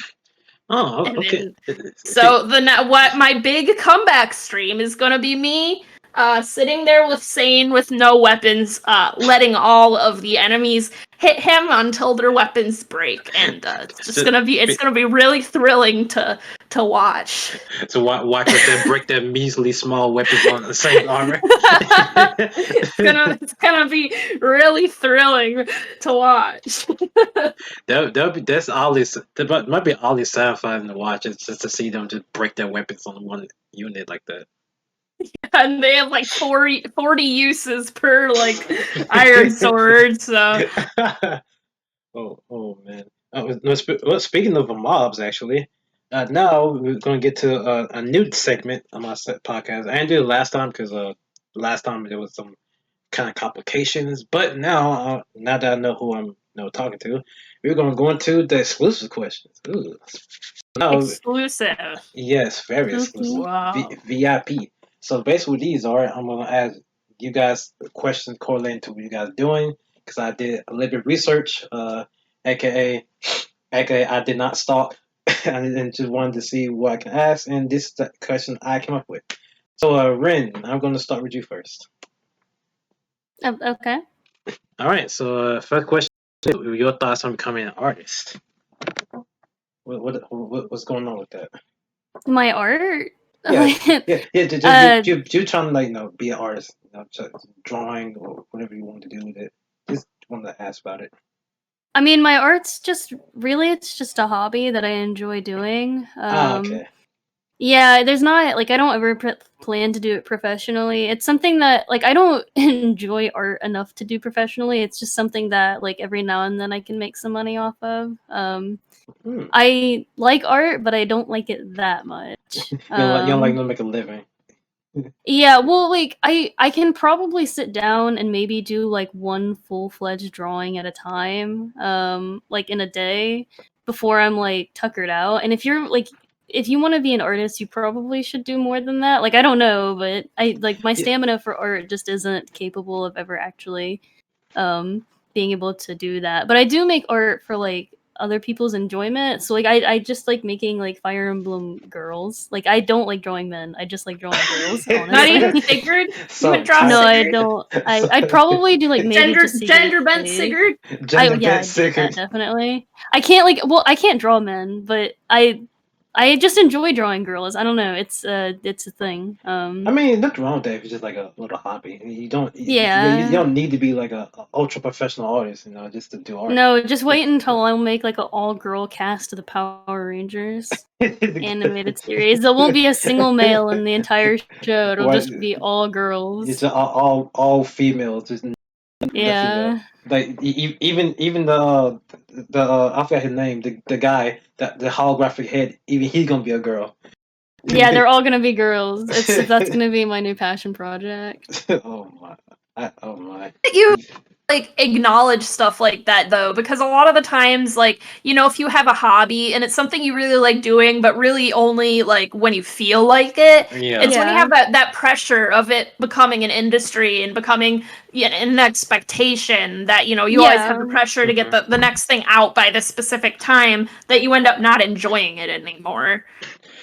Oh, okay. So what my big comeback stream is gonna be me sitting there with Sane with no weapons, letting all of the enemies hit him until their weapons break, and it's gonna be really thrilling to watch. So watch them break their measly small weapons on the same armor. It's gonna be really thrilling to watch. That's always that might be always satisfying to watch. It's just to see them just break their weapons on one unit like that. And they have like 40 uses per like iron sword. So. oh man. Speaking of mobs, actually, now we're going to get to a new segment on my podcast. I didn't do it last time because last time there was some kind of complications. But now that I know who I'm talking to, we're going to go into the exclusive questions. Ooh. Exclusive. Yes, very exclusive. Wow. VIP. So basically, these are I'm going to ask you guys questions correlating to what you guys are doing because I did a little bit of research. AKA I did not stalk and just wanted to see what I can ask, and this is the question I came up with. So, Rin, I'm going to start with you first. Okay. All right. So, first question: your thoughts on becoming an artist? What's going on with that? My art. Yeah. You trying to be an artist, just drawing or whatever you want to do with it. Just wanted to ask about it. I mean, my art's it's just a hobby that I enjoy doing. Okay. Yeah, there's not, I don't ever plan to do it professionally. It's something that, I don't enjoy art enough to do professionally. It's just something that, every now and then I can make some money off of. I like art, but I don't like it that much. You don't like to make a living. Yeah, well, I can probably sit down and maybe do one full-fledged drawing at a time, in a day before I'm tuckered out. And if you want to be an artist, you probably should do more than that. I don't know, but my stamina for art just isn't capable of ever actually being able to do that. But I do make art for other people's enjoyment. So I just like making Fire Emblem girls. I don't like drawing men. I just like drawing girls. Not even Sigurd? No, I don't. I'd probably do maybe gender bent Sigurd. Sigurd. Definitely. I can't I can't draw men, but I just enjoy drawing girls. I don't know. It's a thing. I mean, nothing wrong with that if it's just a little hobby. You don't. Yeah. You don't need to be a ultra professional artist, just to do art. No, just wait until I'll make an all girl cast of the Power Rangers animated series. There won't be a single male in the entire show. It'll just be all girls. It's all females. Just yeah. Even the I forgot his name. The guy that the holographic head. Even he's gonna be a girl. Yeah, they're all gonna be girls. That's gonna be my new passion project. Oh my. You acknowledge stuff like that though, because a lot of the times if you have a hobby and it's something you really like doing but really only when you feel like it, it's when you have that pressure of it becoming an industry and becoming an expectation that you always have the pressure to get the next thing out by this specific time that you end up not enjoying it anymore.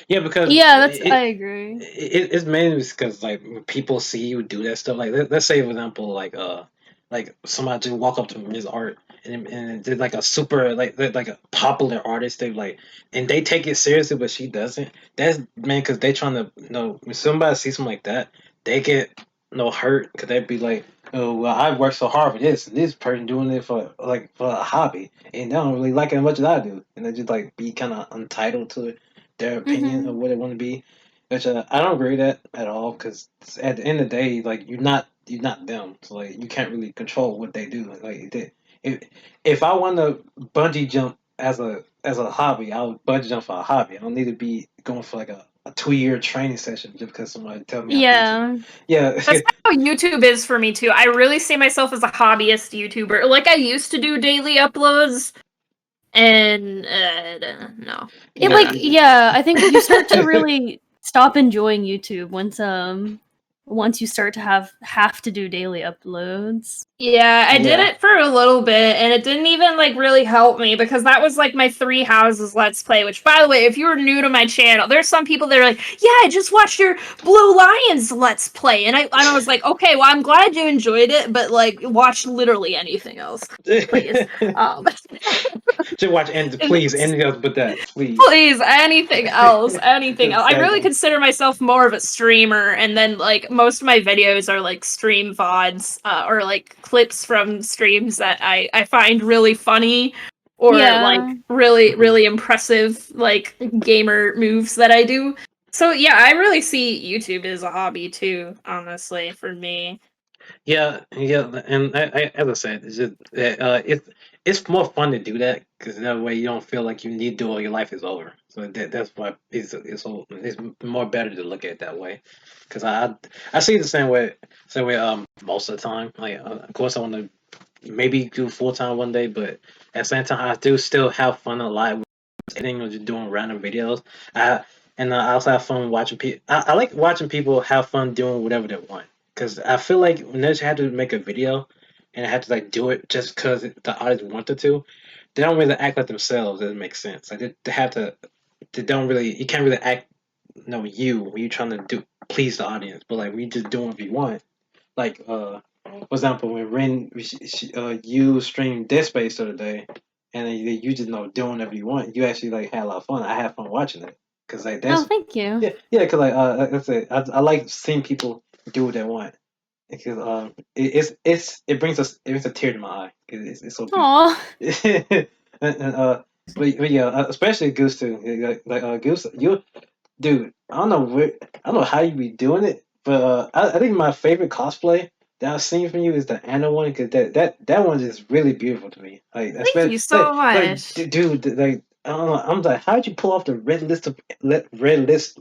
Yeah, because I agree. It's mainly because when people see you do that stuff, let's say for example somebody just walk up to his art and they're like a super they're like a popular artist. They like and they take it seriously, but she doesn't. That's man, because they trying to when somebody sees something like that, they get hurt because they'd be like, oh well, I worked so hard for this, and this person doing it for for a hobby, and they don't really like it as much as I do, and they just like be kind of entitled to their opinion of Mm-hmm. what they want to be, which I don't agree with that at all because at the end of the day, like you're not them, so like you can't really control what they do. Like if if I want to bungee jump as a hobby, I'll bungee jump for a hobby. I don't need to be going for like a 2 year training session just because somebody tell me I need to. Yeah. Yeah, That's how YouTube is for me too. I really see myself as a hobbyist YouTuber. Like I used to do daily uploads, and no. It yeah, like yeah, I think you start to really stop enjoying YouTube once you start to have to do daily uploads. Yeah, I did yeah. it for a little bit, and it didn't even like really help me because that was like my Three Houses Let's Play. Which, by the way, if you're new to my channel, there's some people that are like, "Yeah, I just watched your Blue Lions Let's Play," and I was like, "Okay, well, I'm glad you enjoyed it, but like, watch literally anything else, please." Um, Just watch and please anything else but that, please. Please, anything else, anything else. I really Exactly. consider myself more of a streamer, and then like most of my videos are like stream VODs, or like clips from streams that I find really funny, or like Yeah. really impressive like gamer moves that I do. So yeah, I really see YouTube as a hobby too, honestly, for me. Yeah, yeah, and as I said, it's more fun to do that because that way you don't feel like you need to do it or your life is over. So that's why it's more better to look at it that way. Because I see it the same way most of the time. Like of course I want to maybe do full time one day, but at the same time I do still have fun a lot with editing or just doing random videos. I I also have fun watching people. I like watching people have fun doing whatever they want because I feel like when they just had to make a video and they had to like do it just because the audience wanted to, they don't really act like themselves. It doesn't make sense. Like they have to. They don't really. You can't really act. No, you when you're trying to do please the audience, but like when you just doing what you want. Like for example, when Ren, you streamed Dead Space the other day, and then you just doing whatever you want. You actually like had a lot of fun. I had fun watching it because like Oh, that's thank you. yeah, because like I said, I like seeing people do what they want because it brings a tear to my eye 'cause it's so beautiful. Aw. and but yeah, especially Goose too. Goose, you dude, I don't know how you be doing it, but I think my favorite cosplay that I've seen from you is the Anna one because that one is really beautiful to me. Like Thank especially you so much. dude, like I don't know, I'm like, how'd you pull off the red list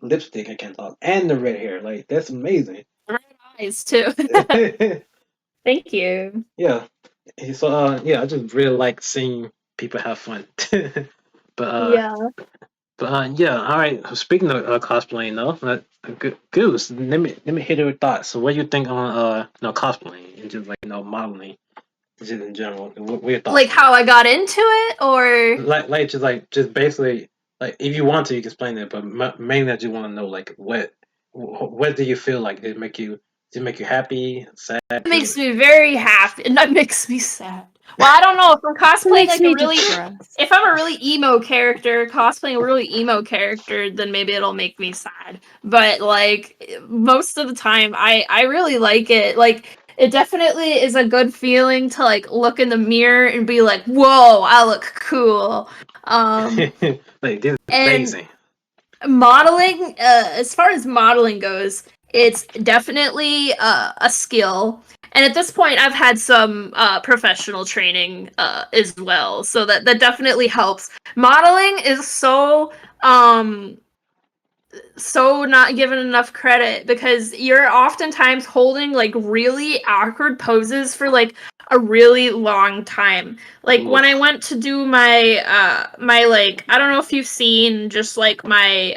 lipstick? I can't talk, and the red hair. Like that's amazing. Red eyes too. Thank you. Yeah. So yeah, I just really like seeing people have fun. but Yeah. yeah, all right. Speaking of cosplaying, though, Goose, let me hear your thoughts. So, what do you think on cosplaying and just like modeling, just in general? What are your thoughts Like on it? how I got into it, or Just basically if you want to, you can explain it. But mainly, I just want to know what do you feel like? Did it make you happy, sad? it makes me very happy, and that makes me sad. Well, I don't know if I'm It cosplaying makes like a me really, depressed. if I'm a really emo character, cosplaying a really emo character, then maybe it'll make me sad. But like most of the time, I really like it. Like it definitely is a good feeling to like look in the mirror and be like, "Whoa, I look cool." Um, Like this is and amazing. modeling, as far as modeling goes, it's definitely a skill, and at this point I've had some professional training as well, so that definitely helps. Modeling is um so not given enough credit because you're oftentimes holding like really awkward poses for like a really long time. Like when I Oof. went to do my my like, I don't know if you've seen just like my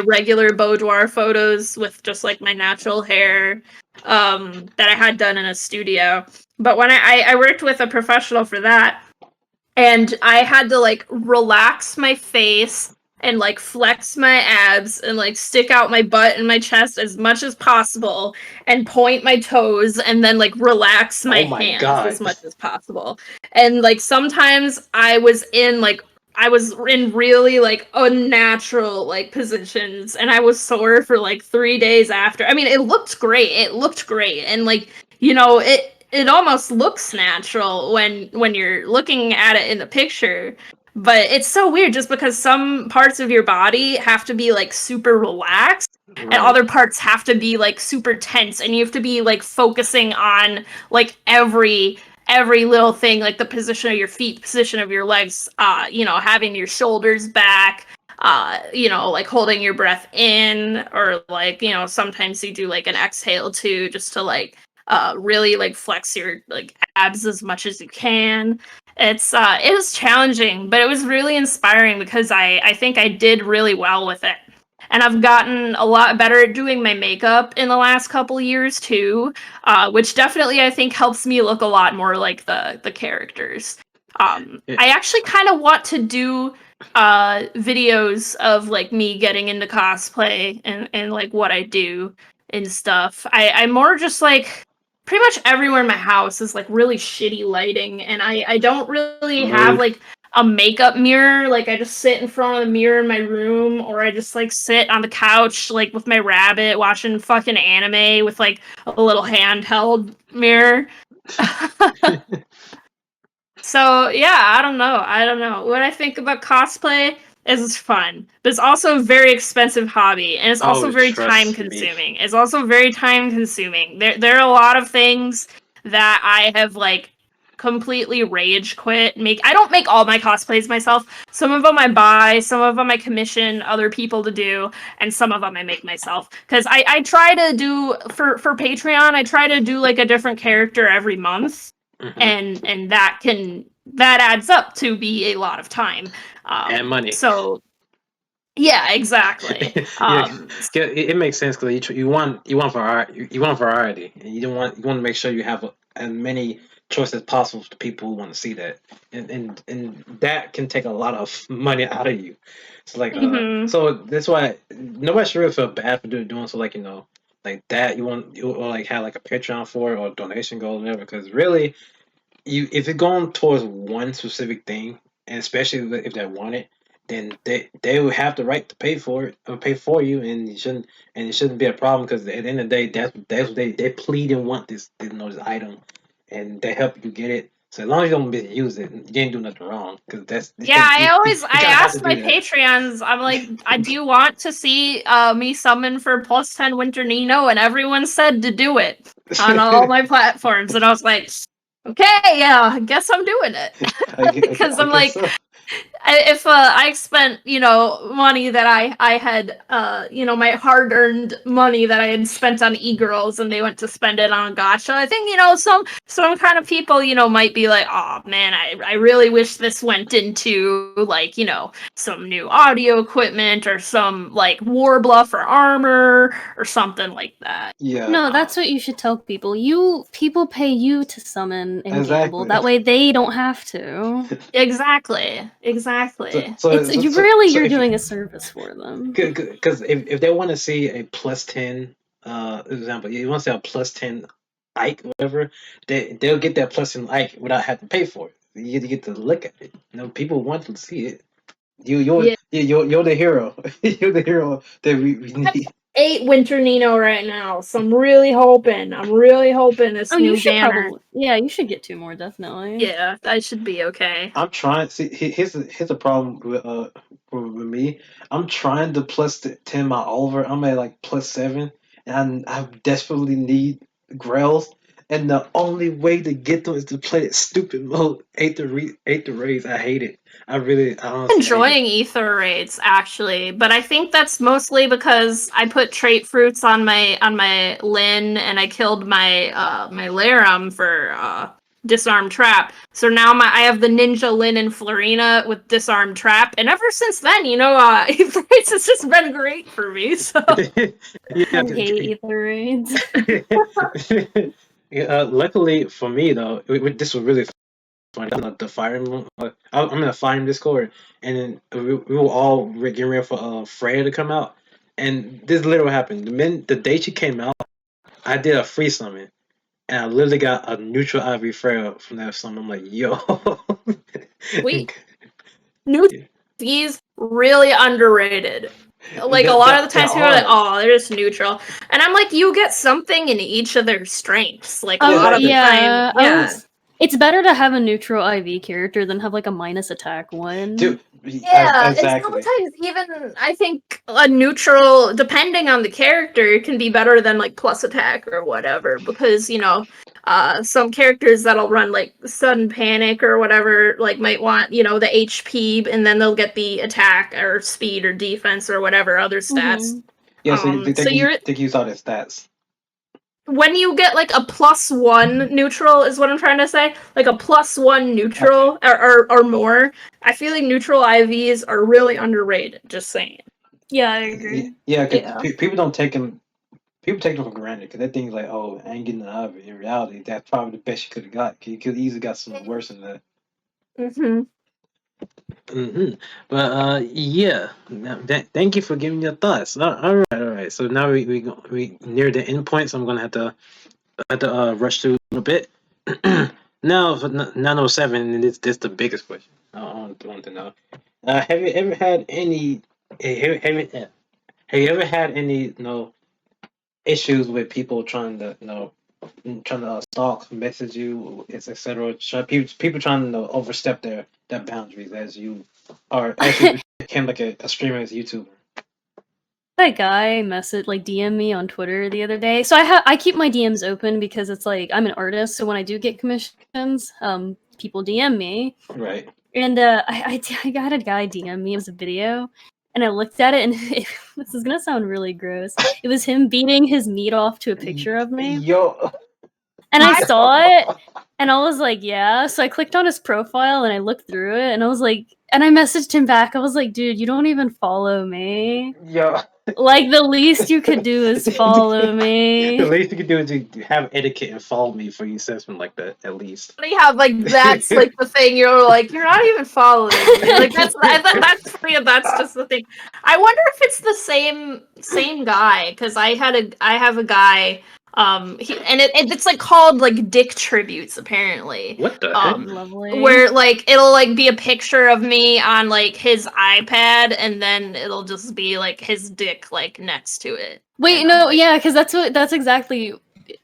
regular boudoir photos with just like my natural hair that I had done in a studio. But when I worked with a professional for that, and I had to like relax my face and like flex my abs and like stick out my butt and my chest as much as possible and point my toes and then like relax my Oh my hands God. as much as possible. And like sometimes I was in really like unnatural like positions and I was sore for like 3 days after. I mean, it looked great. It looked great. And like, you know, it almost looks natural when you're looking at it in the picture. But it's so weird just because some parts of your body have to be like super relaxed and Right. other parts have to be like super tense and you have to be like focusing on like every little thing, like the position of your feet, position of your legs, you know, having your shoulders back, you know, like holding your breath in, or like, you know, sometimes you do like an exhale too, just to like really like flex your like abs as much as you can. It was challenging, but it was really inspiring because I think I did really well with it. And I've gotten a lot better at doing my makeup in the last couple years too, which definitely I think helps me look a lot more like the characters. I actually kind of want to do videos of like me getting into cosplay and like what I do and stuff. I'm more just like pretty much everywhere in my house is like really shitty lighting, and I don't really have Mood. like a makeup mirror. Like I just sit in front of the mirror in my room, or I just like sit on the couch like with my rabbit watching fucking anime with like a little handheld mirror. So yeah, I don't know. What I think about cosplay is it's fun, but it's also a very expensive hobby, and it's also Oh, very trust time me. consuming. It's also very time consuming. There are a lot of things that I have like completely rage quit. I don't make all my cosplays myself. Some of them I buy, some of them I commission other people to do, and some of them I make myself. Because I try to do for Patreon, I try to do like a different character every month, Mhm. and that adds up to be a lot of time. And money. So yeah, exactly. Yeah, it makes sense because you want variety, you want variety, and you want to make sure you have as many choices as possible for the people who want to see that, and that can take a lot of money out of you. So like Hmm. so that's why nobody should really feel bad for doing so, like, you know, like that you or like have like a Patreon for it or a donation goal or whatever, because really you if you're going towards one specific thing, and especially if they want it, then they will have the right to pay for it or pay for you, and it shouldn't be a problem because at the end of the day, that's what they plead and want this, you know, this item, and they help you get it. So as long as you don't misuse it, you ain't doing nothing wrong, because that's Yeah, you I kind of have to asked my do that. Patreons, I'm like, do you want to see me summon for +10 Winter Nino? And everyone said to do it on all my platforms. And I was like, okay, yeah, I guess I'm doing it. Because I I'm guess like, so. if I spent, you know, money that I had, you know, my hard-earned money that I had spent on e-girls, and they went to spend it on gacha, I think, you know, some kind of people, you know, might be like, oh man, I really wish this went into like, you know, some new audio equipment or some like war bluff or armor or something like that. Yeah, No, that's what you should tell people. People pay you to summon and gamble. exactly. That way they don't have to. Exactly. So Exactly. so It's so you so, really so you're if doing a service for them. because if they want to see a +10, example, you want to see a +10 Ike, whatever, they'll get that +10 Ike without having to pay for it. You get to look at it. You know, people want to see it. Yeah. You're the hero. You're the hero that we I have need. 8 Winter Nino right now, so I'm really hoping Oh, this you new should banner. probably you should get 2 more definitely. Yeah, that should be okay. I'm trying. See, here's a problem with me. I'm trying to +10 my over. I'm at like +7, and I desperately need Grails. And the only way to get them is to play that stupid mode. Eight the raise. I hate it. I honestly hate it. Enjoying ether raids actually, but I think that's mostly because I put trait fruits on my Lin, and I killed my my Larum for disarm trap. So now I have the ninja Lin and Florina with disarm trap, and ever since then, you know, ether raids has just been great for me. So Yeah. I hate ether raids. Yeah, luckily for me though, this was really funny. The fire emblem. I'm in a fire emblem Discord, and then we were all getting ready for Freya to come out, and this literally happened. The day she came out, I did a free summon, and I literally got a neutral IV Freya from that summon. I'm like, yo. Sweet. New these really underrated. Like a lot of the times people are like, oh, they're just neutral. And I'm like, you get something in each of their strengths. Like a lot of the time. Yeah. It's better to have a neutral IV character than have like a minus attack one. Dude, Yeah, exactly. and sometimes even I think a neutral, depending on the character, can be better than like plus attack or whatever. Because, some characters that'll run like sudden panic or whatever, like might want, the HP and then they'll get the attack or speed or defense or whatever other stats. Mhm. Yeah, so you think you saw the stats. When you get like a +1 neutral is what I'm trying to say, like a +1 neutral or more, I feel like neutral IVs are really underrated. Just saying. Yeah, I agree. Yeah, because people don't take them. People take them for granted because they think like, oh, I ain't getting an IV. In reality, that's probably the best you could have got. You could easily got something worse than that. But yeah. Thank you for giving your thoughts. All right. So now we near the end point, so I'm gonna have to rush through a little bit. Now for 907, and this the biggest question I want to know. Have you ever had any? Have you ever had any issues with people trying to stalk, message you, etc. People trying to overstep their boundaries as you became like a streamer as a YouTuber. That guy DM me on Twitter the other day. So I keep my DMs open because it's like I'm an artist, so when I do get commissions, people DM me. Right. And I got a guy DM me. It was a video, and I looked at it, and this is gonna sound really gross. It was him beating his meat off to a picture of me. Yo. And I saw it, and I was like, yeah. So I clicked on his profile, and I looked through it, and I was like, and I messaged him back. I was like, dude, you don't even follow me. Yo. Like, the least you could do is follow me. The least you could do is to have etiquette and follow me for you said something like that, at least. Yeah, like that's like the thing. You're like, you're not even following me. Like that's funny. That's just the thing. I wonder if it's the same guy because I have a guy. It's like called like Dick Tributes apparently. What the heck? Lovely. Where like it'll like be a picture of me on like his iPad, and then it'll just be like his dick like next to it. Wait, no, yeah, because that's exactly.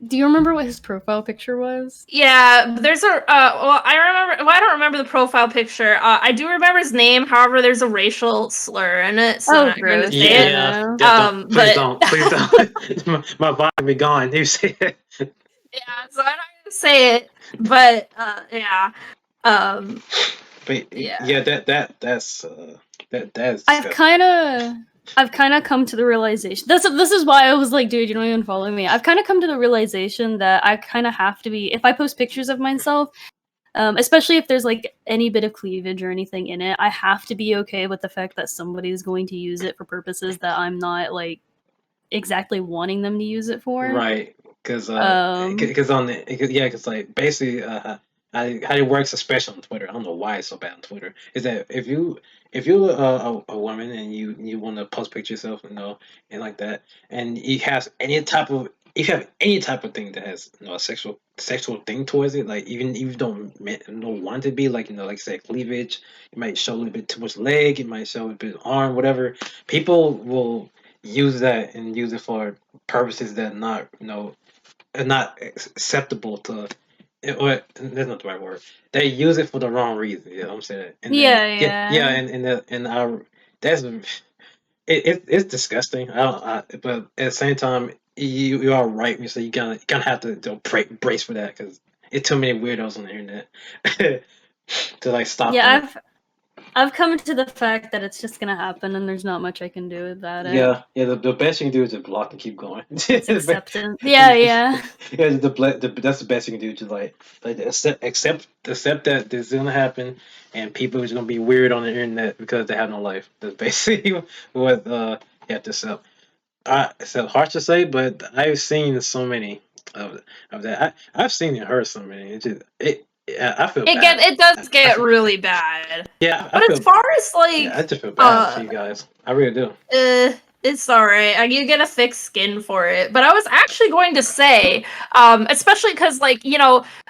Do you remember what his profile picture was? Yeah, there's a I don't remember the profile picture. I do remember his name. However, there's a racial slur in it, so I'm not gonna say it. Please don't. my vibe be gone. You say it. Yeah, so I'm not gonna say it, but yeah. But yeah, that's I've kind of come to the realization. This is why I was like, dude, you don't even follow me. I've kind of come to the realization that I kind of have to be, if I post pictures of myself, especially if there's like any bit of cleavage or anything in it, I have to be okay with the fact that somebody is going to use it for purposes that I'm not like exactly wanting them to use it for. Right, because like basically how it works, especially on Twitter. I don't know why it's so bad on Twitter. Is that if you're a woman and you want to post pictures of yourself, and like that, and you have any type of thing that has a sexual thing towards it, like even if you don't want it to be like like say cleavage, it might show a little bit too much leg, it might show a little bit of arm, whatever. People will use that and use it for purposes that are not acceptable to. Or that's not the right word. They use it for the wrong reason. You know what I'm saying? And that's it's disgusting. But at the same time, you are right. You say you gonna have to brace for that because it's too many weirdos on the internet to like stop. Yeah, I've come to the fact that it's just gonna happen, and there's not much I can do about it. Yeah. The best you can do is just block and keep going. It's acceptance. Yeah. That's the best you can do. Just like accept that this is gonna happen, and people are just gonna be weird on the internet because they have no life. That's basically what you have to accept. It's hard to say, but I've seen so many of that. I've seen and heard so many. Yeah, I feel bad. It does get really bad. Yeah, But as far as like, yeah, I just feel bad for you guys. I really do. it's alright. You get a thick skin for it. But I was actually going to say, especially because like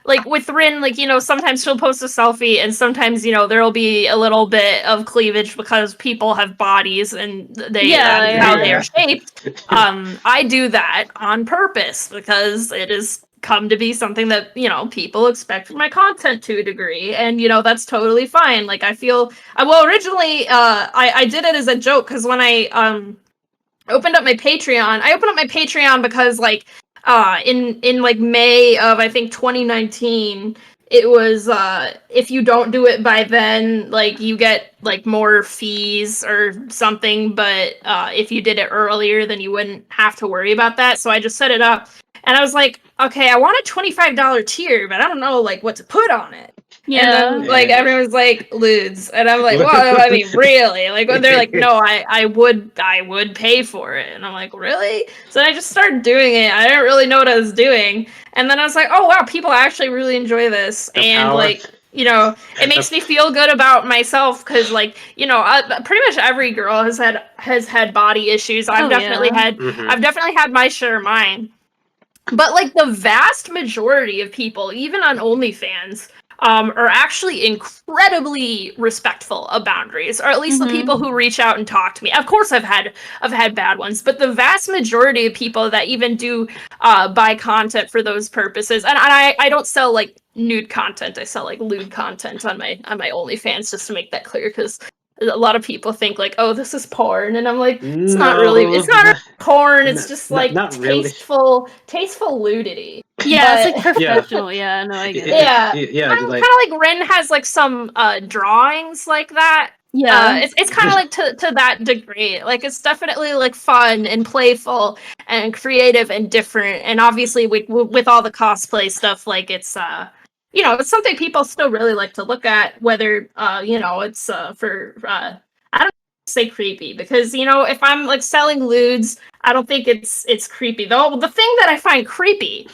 like with Rin, like sometimes she'll post a selfie, and sometimes there'll be a little bit of cleavage because people have bodies and that's how they are shaped. I do that on purpose because it is come to be something that people expect from my content to a degree, and that's totally fine. Like I feel originally I did it as a joke because when I opened up my Patreon because like in like May of I think 2019 it was if you don't do it by then like you get like more fees or something, but if you did it earlier then you wouldn't have to worry about that. So I just set it up and I was like, okay, I want a $25 tier, but I don't know like what to put on it. Yeah. And then like everyone's like lewds, and I'm like, well, I mean, really? Like when they're like, no, I would pay for it, and I'm like, really? So I just started doing it. I didn't really know what I was doing, and then I was like, oh wow, people actually really enjoy this, and like it makes me feel good about myself because like pretty much every girl has had body issues. I've definitely had my share of mine, but like the vast majority of people, even on OnlyFans, are actually incredibly respectful of boundaries, or at least the people who reach out and talk to me. Of course, I've had bad ones, but the vast majority of people that even do buy content for those purposes, and I don't sell like nude content. I sell like lewd content on my OnlyFans, just to make that clear, because a lot of people think like, oh, this is porn, and I'm like, it's not really porn. It's just like tasteful nudity. Yeah, it's like professional. Yeah, no, I get it. Yeah, kind of like Ren has like some drawings like that. Yeah, it's kind of like to that degree. Like it's definitely like fun and playful and creative and different. And obviously with all the cosplay stuff, like it's it's something people still really like to look at. Whether it's for I don't say creepy, because if I'm like selling lewds, I don't think it's creepy though. The thing that I find creepy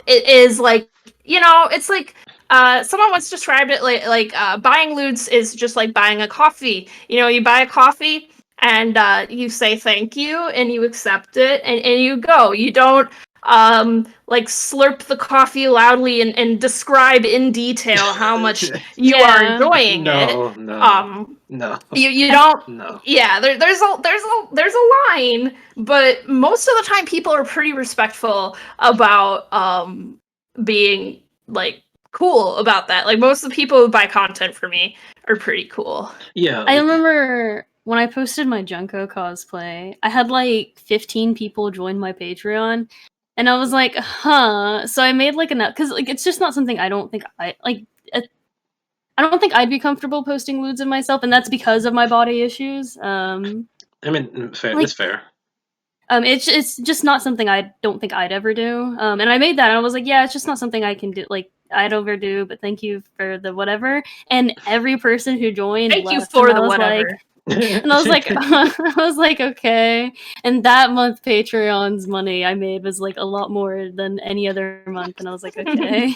it is like it's like someone once described it like buying lewds is just like buying a coffee. You buy a coffee and you say thank you and you accept it and you go. You don't like slurp the coffee loudly and describe in detail how much you are enjoying it. No. You don't. No. Yeah, there's a line, but most of the time people are pretty respectful about being like cool about that. Like most of the people who buy content for me are pretty cool. Yeah. I remember when I posted my Junko cosplay, I had like 15 people join my Patreon, and I was like, huh. So I made like because like it's just not something I don't think I like. I don't think I'd be comfortable posting lewds of myself, and that's because of my body issues. I mean, fair. Like, it's fair. It's just not something I don't think I'd ever do. And I made that, and I was like, yeah, it's just not something I can do. Like, I'd overdo, but thank you for the whatever. And every person who joined, thank you for the whatever. And I was like, okay. And that month, Patreon's money I made was like a lot more than any other month, and I was like, okay.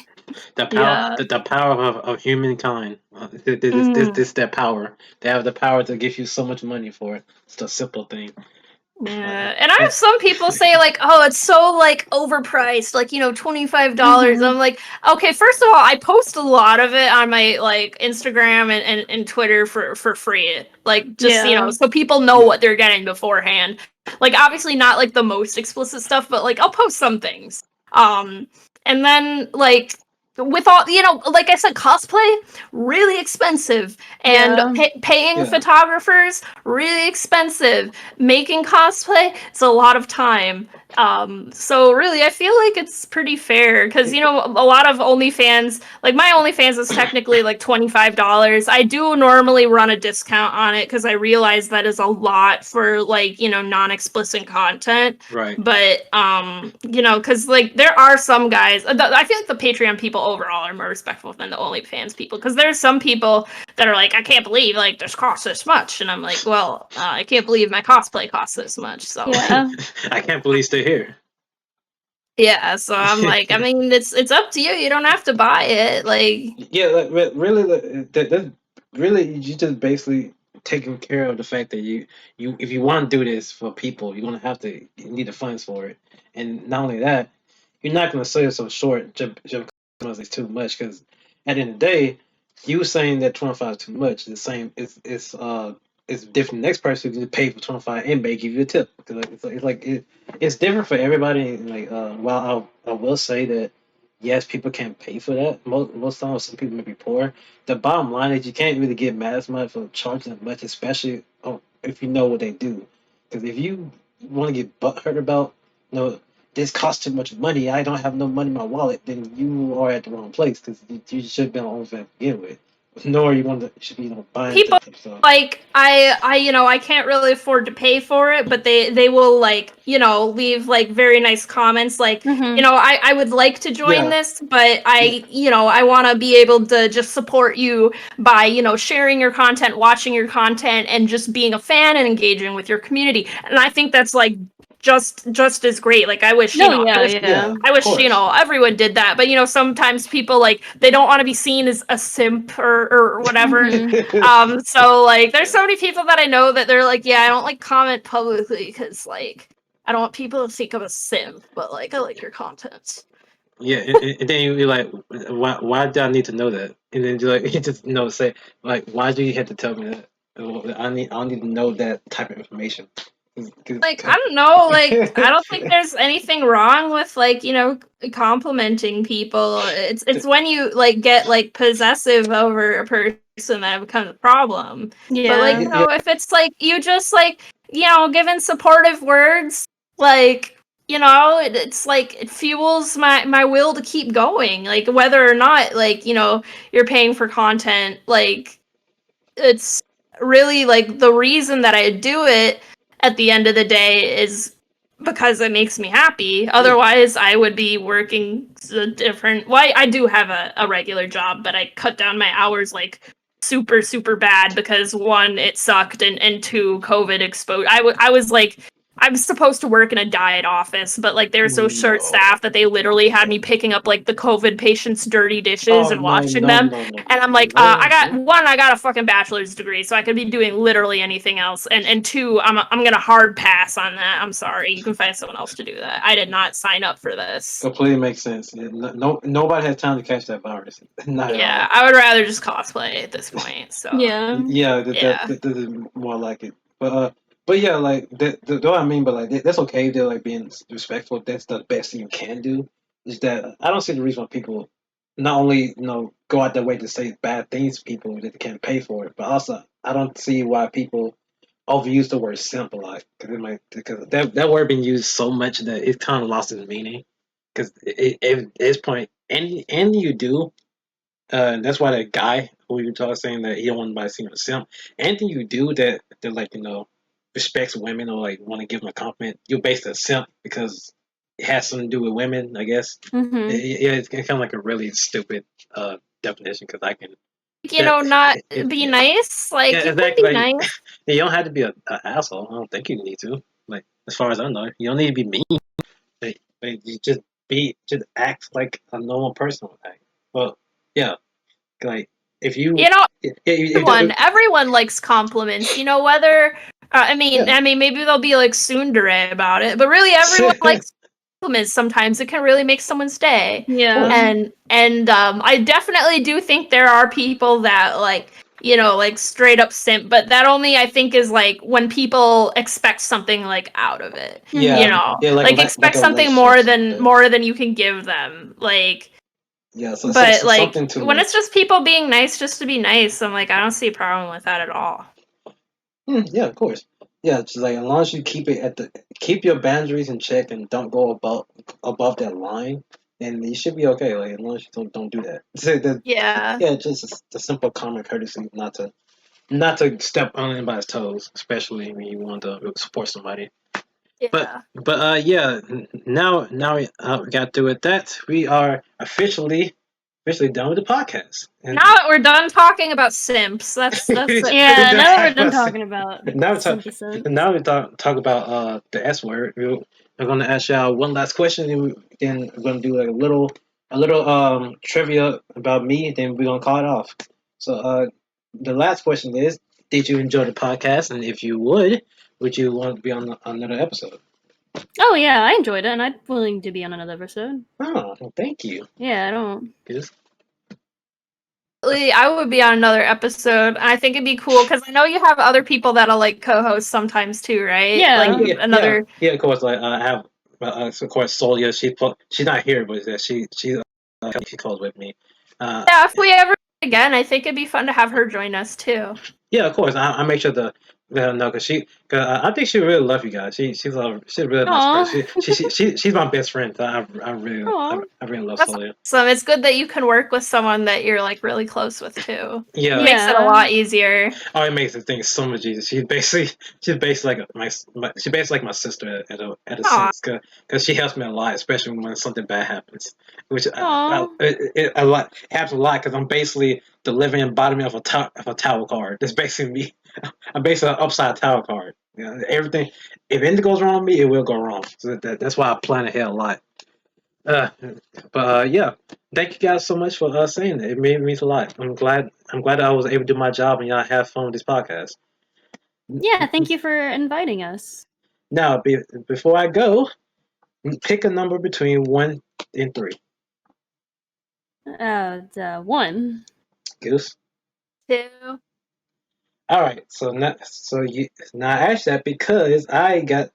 The power of humankind. This their power. They have the power to give you so much money for it. It's a simple thing. Yeah, and I have some people say like, "Oh, it's so like overpriced, like $25." I'm like, okay, first of all, I post a lot of it on my like Instagram and Twitter for free, like just so people know what they're getting beforehand. Like obviously not like the most explicit stuff, but like I'll post some things. And then like with all like I said, cosplay really expensive, and paying photographers really expensive. Making cosplay, it's a lot of time. So really I feel like it's pretty fair, because a lot of OnlyFans, like my OnlyFans is technically like $25. I do normally run a discount on it because I realize that is a lot for like non-explicit content, right? But because like there are some guys, I feel like the Patreon people overall are more respectful than the OnlyFans people, because there's some people that are like, I can't believe like this costs this much, and I'm like, well, I can't believe my cosplay costs this much. So yeah. I can't believe they're here. Yeah, so I'm like, I mean, it's up to you. You don't have to buy it. Like, Yeah, like really, that's really you just basically taking care of the fact that you if you want to do this for people, you're gonna have to you need the funds for it, and not only that, you're not gonna sell yourself short just because it's too much. Because at the end of the day, you saying that 25 is too much is the same. It's different. The next person who can pay for 25 and may give you a tip. 'Cause it's different for everybody. And like while I will say that yes, people can't pay for that. Most times, some people may be poor. The bottom line is you can't really get mad as much for charging that much, especially if you know what they do. Because if you want to get butthurt about, you know, this costs too much money, I don't have no money in my wallet, then you are at the wrong place. Because you should have been on OnlyFans to begin with. Nor you want to should be buying people that type of stuff. like I can't really afford to pay for it, but they will like, leave like very nice comments like, Mhm. I would like to join Yeah. this, but I want to be able to just support you by, sharing your content, watching your content, and just being a fan and engaging with your community. And I think that's like just as great. Like I wish, No, yeah, yeah. I Of wish, course. everyone did that. But sometimes people like they don't want to be seen as a simp or whatever. Mhm. So like there's so many people that I know that they're like, yeah, I don't like comment publicly because like I don't want people to think I'm a simp, but like I like your content. Yeah, and then you're like, why do I need to know that? And then you're like, you just say like, why do you have to tell me that? I don't need to know that type of information. Like I don't know, like I don't think there's anything wrong with like, complimenting people. It's when you like get like possessive over a person that becomes a problem. But like, Yeah. Yeah, if it's like you just like, giving supportive words, like, it's like it fuels my will to keep going. Like whether or not like, you're paying for content, like it's really like the reason that I do it at the end of the day is because it makes me happy. Otherwise, I would be working a different. Well, I do have a regular job, but I cut down my hours like super super bad because one, it sucked, and two, COVID exposed. I was like. I was supposed to work in a diet office, but like they were so short staffed that they literally had me picking up like the COVID patients' dirty dishes oh and no washing no them. no no And I'm like, no. I got a fucking bachelor's degree, so I could be doing literally anything else. And two, I'm gonna hard pass on that. I'm sorry, you can find someone else to do that. I did not sign up for this. Completely makes sense. Yeah, nobody has time to catch that virus. Not at Yeah, all. I would rather just cosplay at this point. So Yeah. Yeah, yeah, that is more like it. But yeah, like that what I mean. But like that's okay. They're like being respectful. That's the best thing you can do. Is that I don't see the reason why people not only go out their way to say bad things to people that they can't pay for it, but also I don't see why people overuse the word simp a lot because that word been used so much that it kind of lost its meaning. Because at this point, and you do. That's why that guy who you talk saying that he don't want anybody to see him as a simp. Anything you do that like respects women or like want to give them a compliment, you're basically a simp because it has something to do with women. I guess. Mhm. Yeah, it's kind of like a really stupid definition because I can that not be yeah nice. Like yeah you can exactly be like nice. you don't have to be a asshole. I don't think you need to. Like as far as I know, you don't need to be mean. But you just act like a normal person would act. Well, yeah. Like if you, You know, if, everyone likes compliments. Whether yeah, I mean, maybe they'll be like tsundere about it, but really everyone likes compliments. Sometimes it can really make someone's day. of Yeah. course. And I definitely do think there are people that like like straight up simp, but that only I think is like when people expect something like out of it. Yeah, Mhm. yeah, Like like expect a something relationship. more than you can give them. Like Yeah, but so like something too when it's much. just people being nice just to be nice, I'm like I don't see a problem with that at all. Yeah, of course. Yeah, just like as long as you keep it keep your boundaries in check and don't go above that line, then you should be okay. Like as long as you don't do that. Yeah. Yeah, just the simple common courtesy not to step on anybody's toes, especially when you want to support somebody. Yeah. But yeah, now we got through with that. We are officially done with the podcast. And Now that we're done talking about simps, that's it for we Yeah, done now that today. we're talk done about talking about now we talk simpy simps. now we talk about the S word. I'm gonna ask y'all one last question, and then we're gonna do like a little trivia about me, then we're gonna call it off. So the last question is, did you enjoy the podcast? And if you would you want to be on another episode? Oh yeah, I enjoyed it, and I'm willing to be on another episode. Oh, well, thank you. Yeah, I don't. Goose. I would be on another episode. I think it'd be cool because I know you have other people that'll like co-host sometimes too, right? Yeah. Like Oh, yeah, another. yeah, of course. Like I have, of course, Solia. She's not here, but she calls with me. Yeah, if we ever again, I think it'd be fun to have her join us too. Yeah, of course. I make sure to let her know because I think she really love you guys. She's a really nice Aw. person. She's my best friend. So I really Aw. I really love That's Solia. awesome. It's good that you can work with someone that you're like really close with too. Yeah. It makes it a lot easier. Oh, it makes the thing so much easier. She's basically like she's basically like my sister at a Aw. sense because she helps me a lot, especially when something bad happens, which Aw. it a lot happens a lot because I'm basically the living embodiment of a tower card. That's basically me. I'm basically an upside tower card. You know, everything. If anything goes wrong with me, it will go wrong. So that's why I plan ahead a lot. Uh, but yeah, thank you guys so much for saying that. It means a lot. I'm glad I was able to do my job and y'all have fun with this podcast. Yeah, thank you for inviting us. Now, before I go, pick a number between 1 and 3. One. Goose. 2. All right. Now I asked that because I got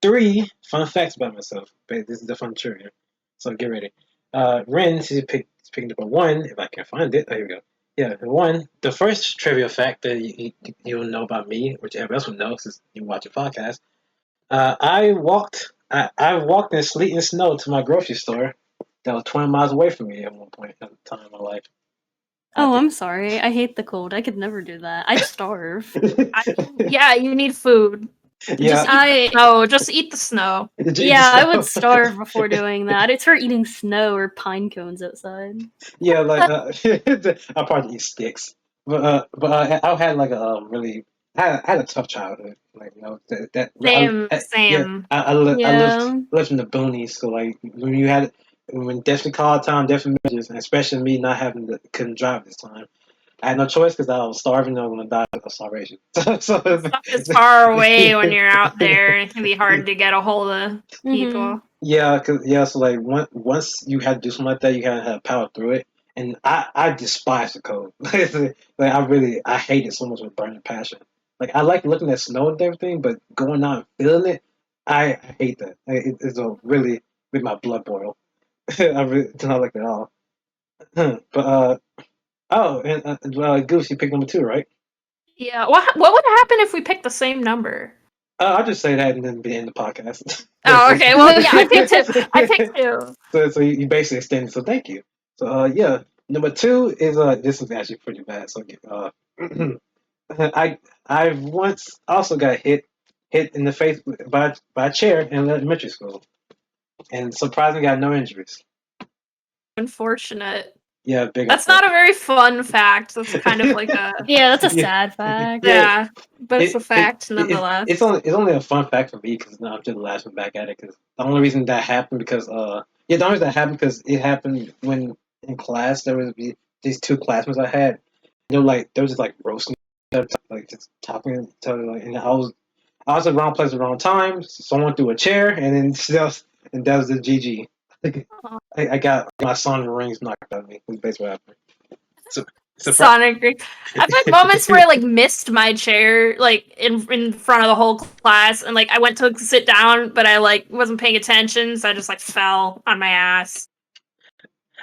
3 fun facts about myself. But this is the fun trivia. So get ready. Ren, she's picking number 1. If I can find it, there we go. Yeah, the first trivia fact that you'll know about me, which everyone else will know since you watch a podcast. I walked in sleet and snow to my grocery store that was 20 miles away from me at one point in time in my life. Oh, I'm sorry. I hate the cold. I could never do that. I'd starve. Yeah, you need food. Yeah, Just eat the snow. Yeah, I would starve before doing that. It's for eating snow or pine cones outside. Yeah, like I'll probably eat sticks, but I had like a really I had a tough childhood. Like Same, yeah, same. I lived in the boonies, so like when definitely call time, definitely measures, and especially me not having couldn't drive this time. I had no choice because I was starving. I was gonna die of starvation. so Stuff is far away when you're out there. It can be hard to get a hold of people. Yeah, so like once you had to do something like that, you had to have power through it. And I despise the cold. Like I hate it so much with burning passion. Like I like looking at snow and everything, but going out and feeling it, I hate that. It's a really make my blood boil. I really do not like that at all. But Goose, you picked number 2, right? Yeah. What would happen if we picked the same number? I'll just say that and then be in the podcast. Oh, okay. Well, yeah, I picked 2. So you basically extended. So thank you. So yeah, number 2 is this is actually pretty bad. So I once also got hit in the face by a chair in elementary school, and surprisingly got no injuries. Unfortunate. Yeah, big. That's not a very fun fact. That's kind of like a Yeah, that's a sad fact. yeah, but it's a fact nonetheless. It's only a fun fact for me because I'm just laughing back at it because the only reason that happened because the only reason that happened because it happened when in class there was these 2 classmates I had. They were just like roasting, like just talking to each other, like, and I was at the wrong place at the wrong time. Someone threw a chair and then that was the GG. I got my Sonic rings knocked out of me. That's basically what happened. Sonic rings. I've had moments where I like missed my chair like in front of the whole class, and like I went to sit down, but I like wasn't paying attention, so I just like fell on my ass.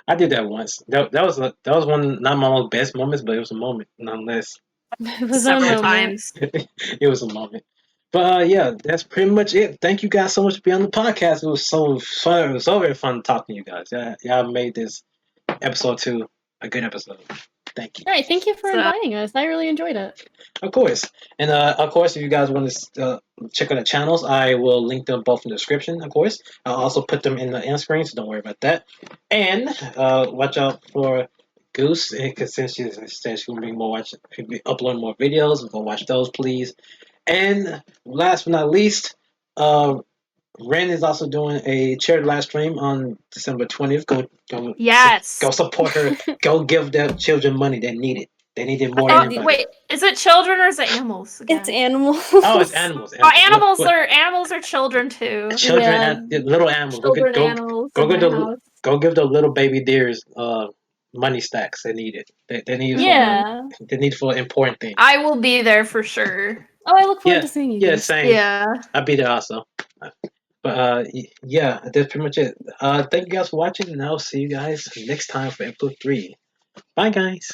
I did that once. That was one not my most best moments, but it was a moment nonetheless. It was Several times. It was a moment. But yeah, that's pretty much it. Thank you guys so much for being on the podcast. It was so fun. It was so very fun talking to you guys. Y'all made this episode 2 a good episode. Thank you. All right, thank you for inviting us. I really enjoyed it. Of course. And of course, if you guys want to check out the channels, I will link them both in the description, of course. I'll also put them in the end screen, so don't worry about that. And watch out for Goose, because since she said she's going to be uploading more videos, go watch those, please. And last but not least, Ren is also doing a charity live stream on December 20th. Go Yes. go support her. Go give the children money. They need it. They need it more Oh, than anybody. wait, is it children or is it animals? Again? It's animals. Oh, it's animals. Oh, animals are children too. Children Yeah. and little animals. Children animals go in get my the house. go give the little baby deers money stacks. They need it. They need it Yeah. for they need for important things. I will be there for sure. Oh, I look forward Yeah, to seeing you yeah, guys. same. Yeah. I'll be there also. But yeah, that's pretty much it. Thank you guys for watching, and I'll see you guys next time for episode 3. Bye, guys.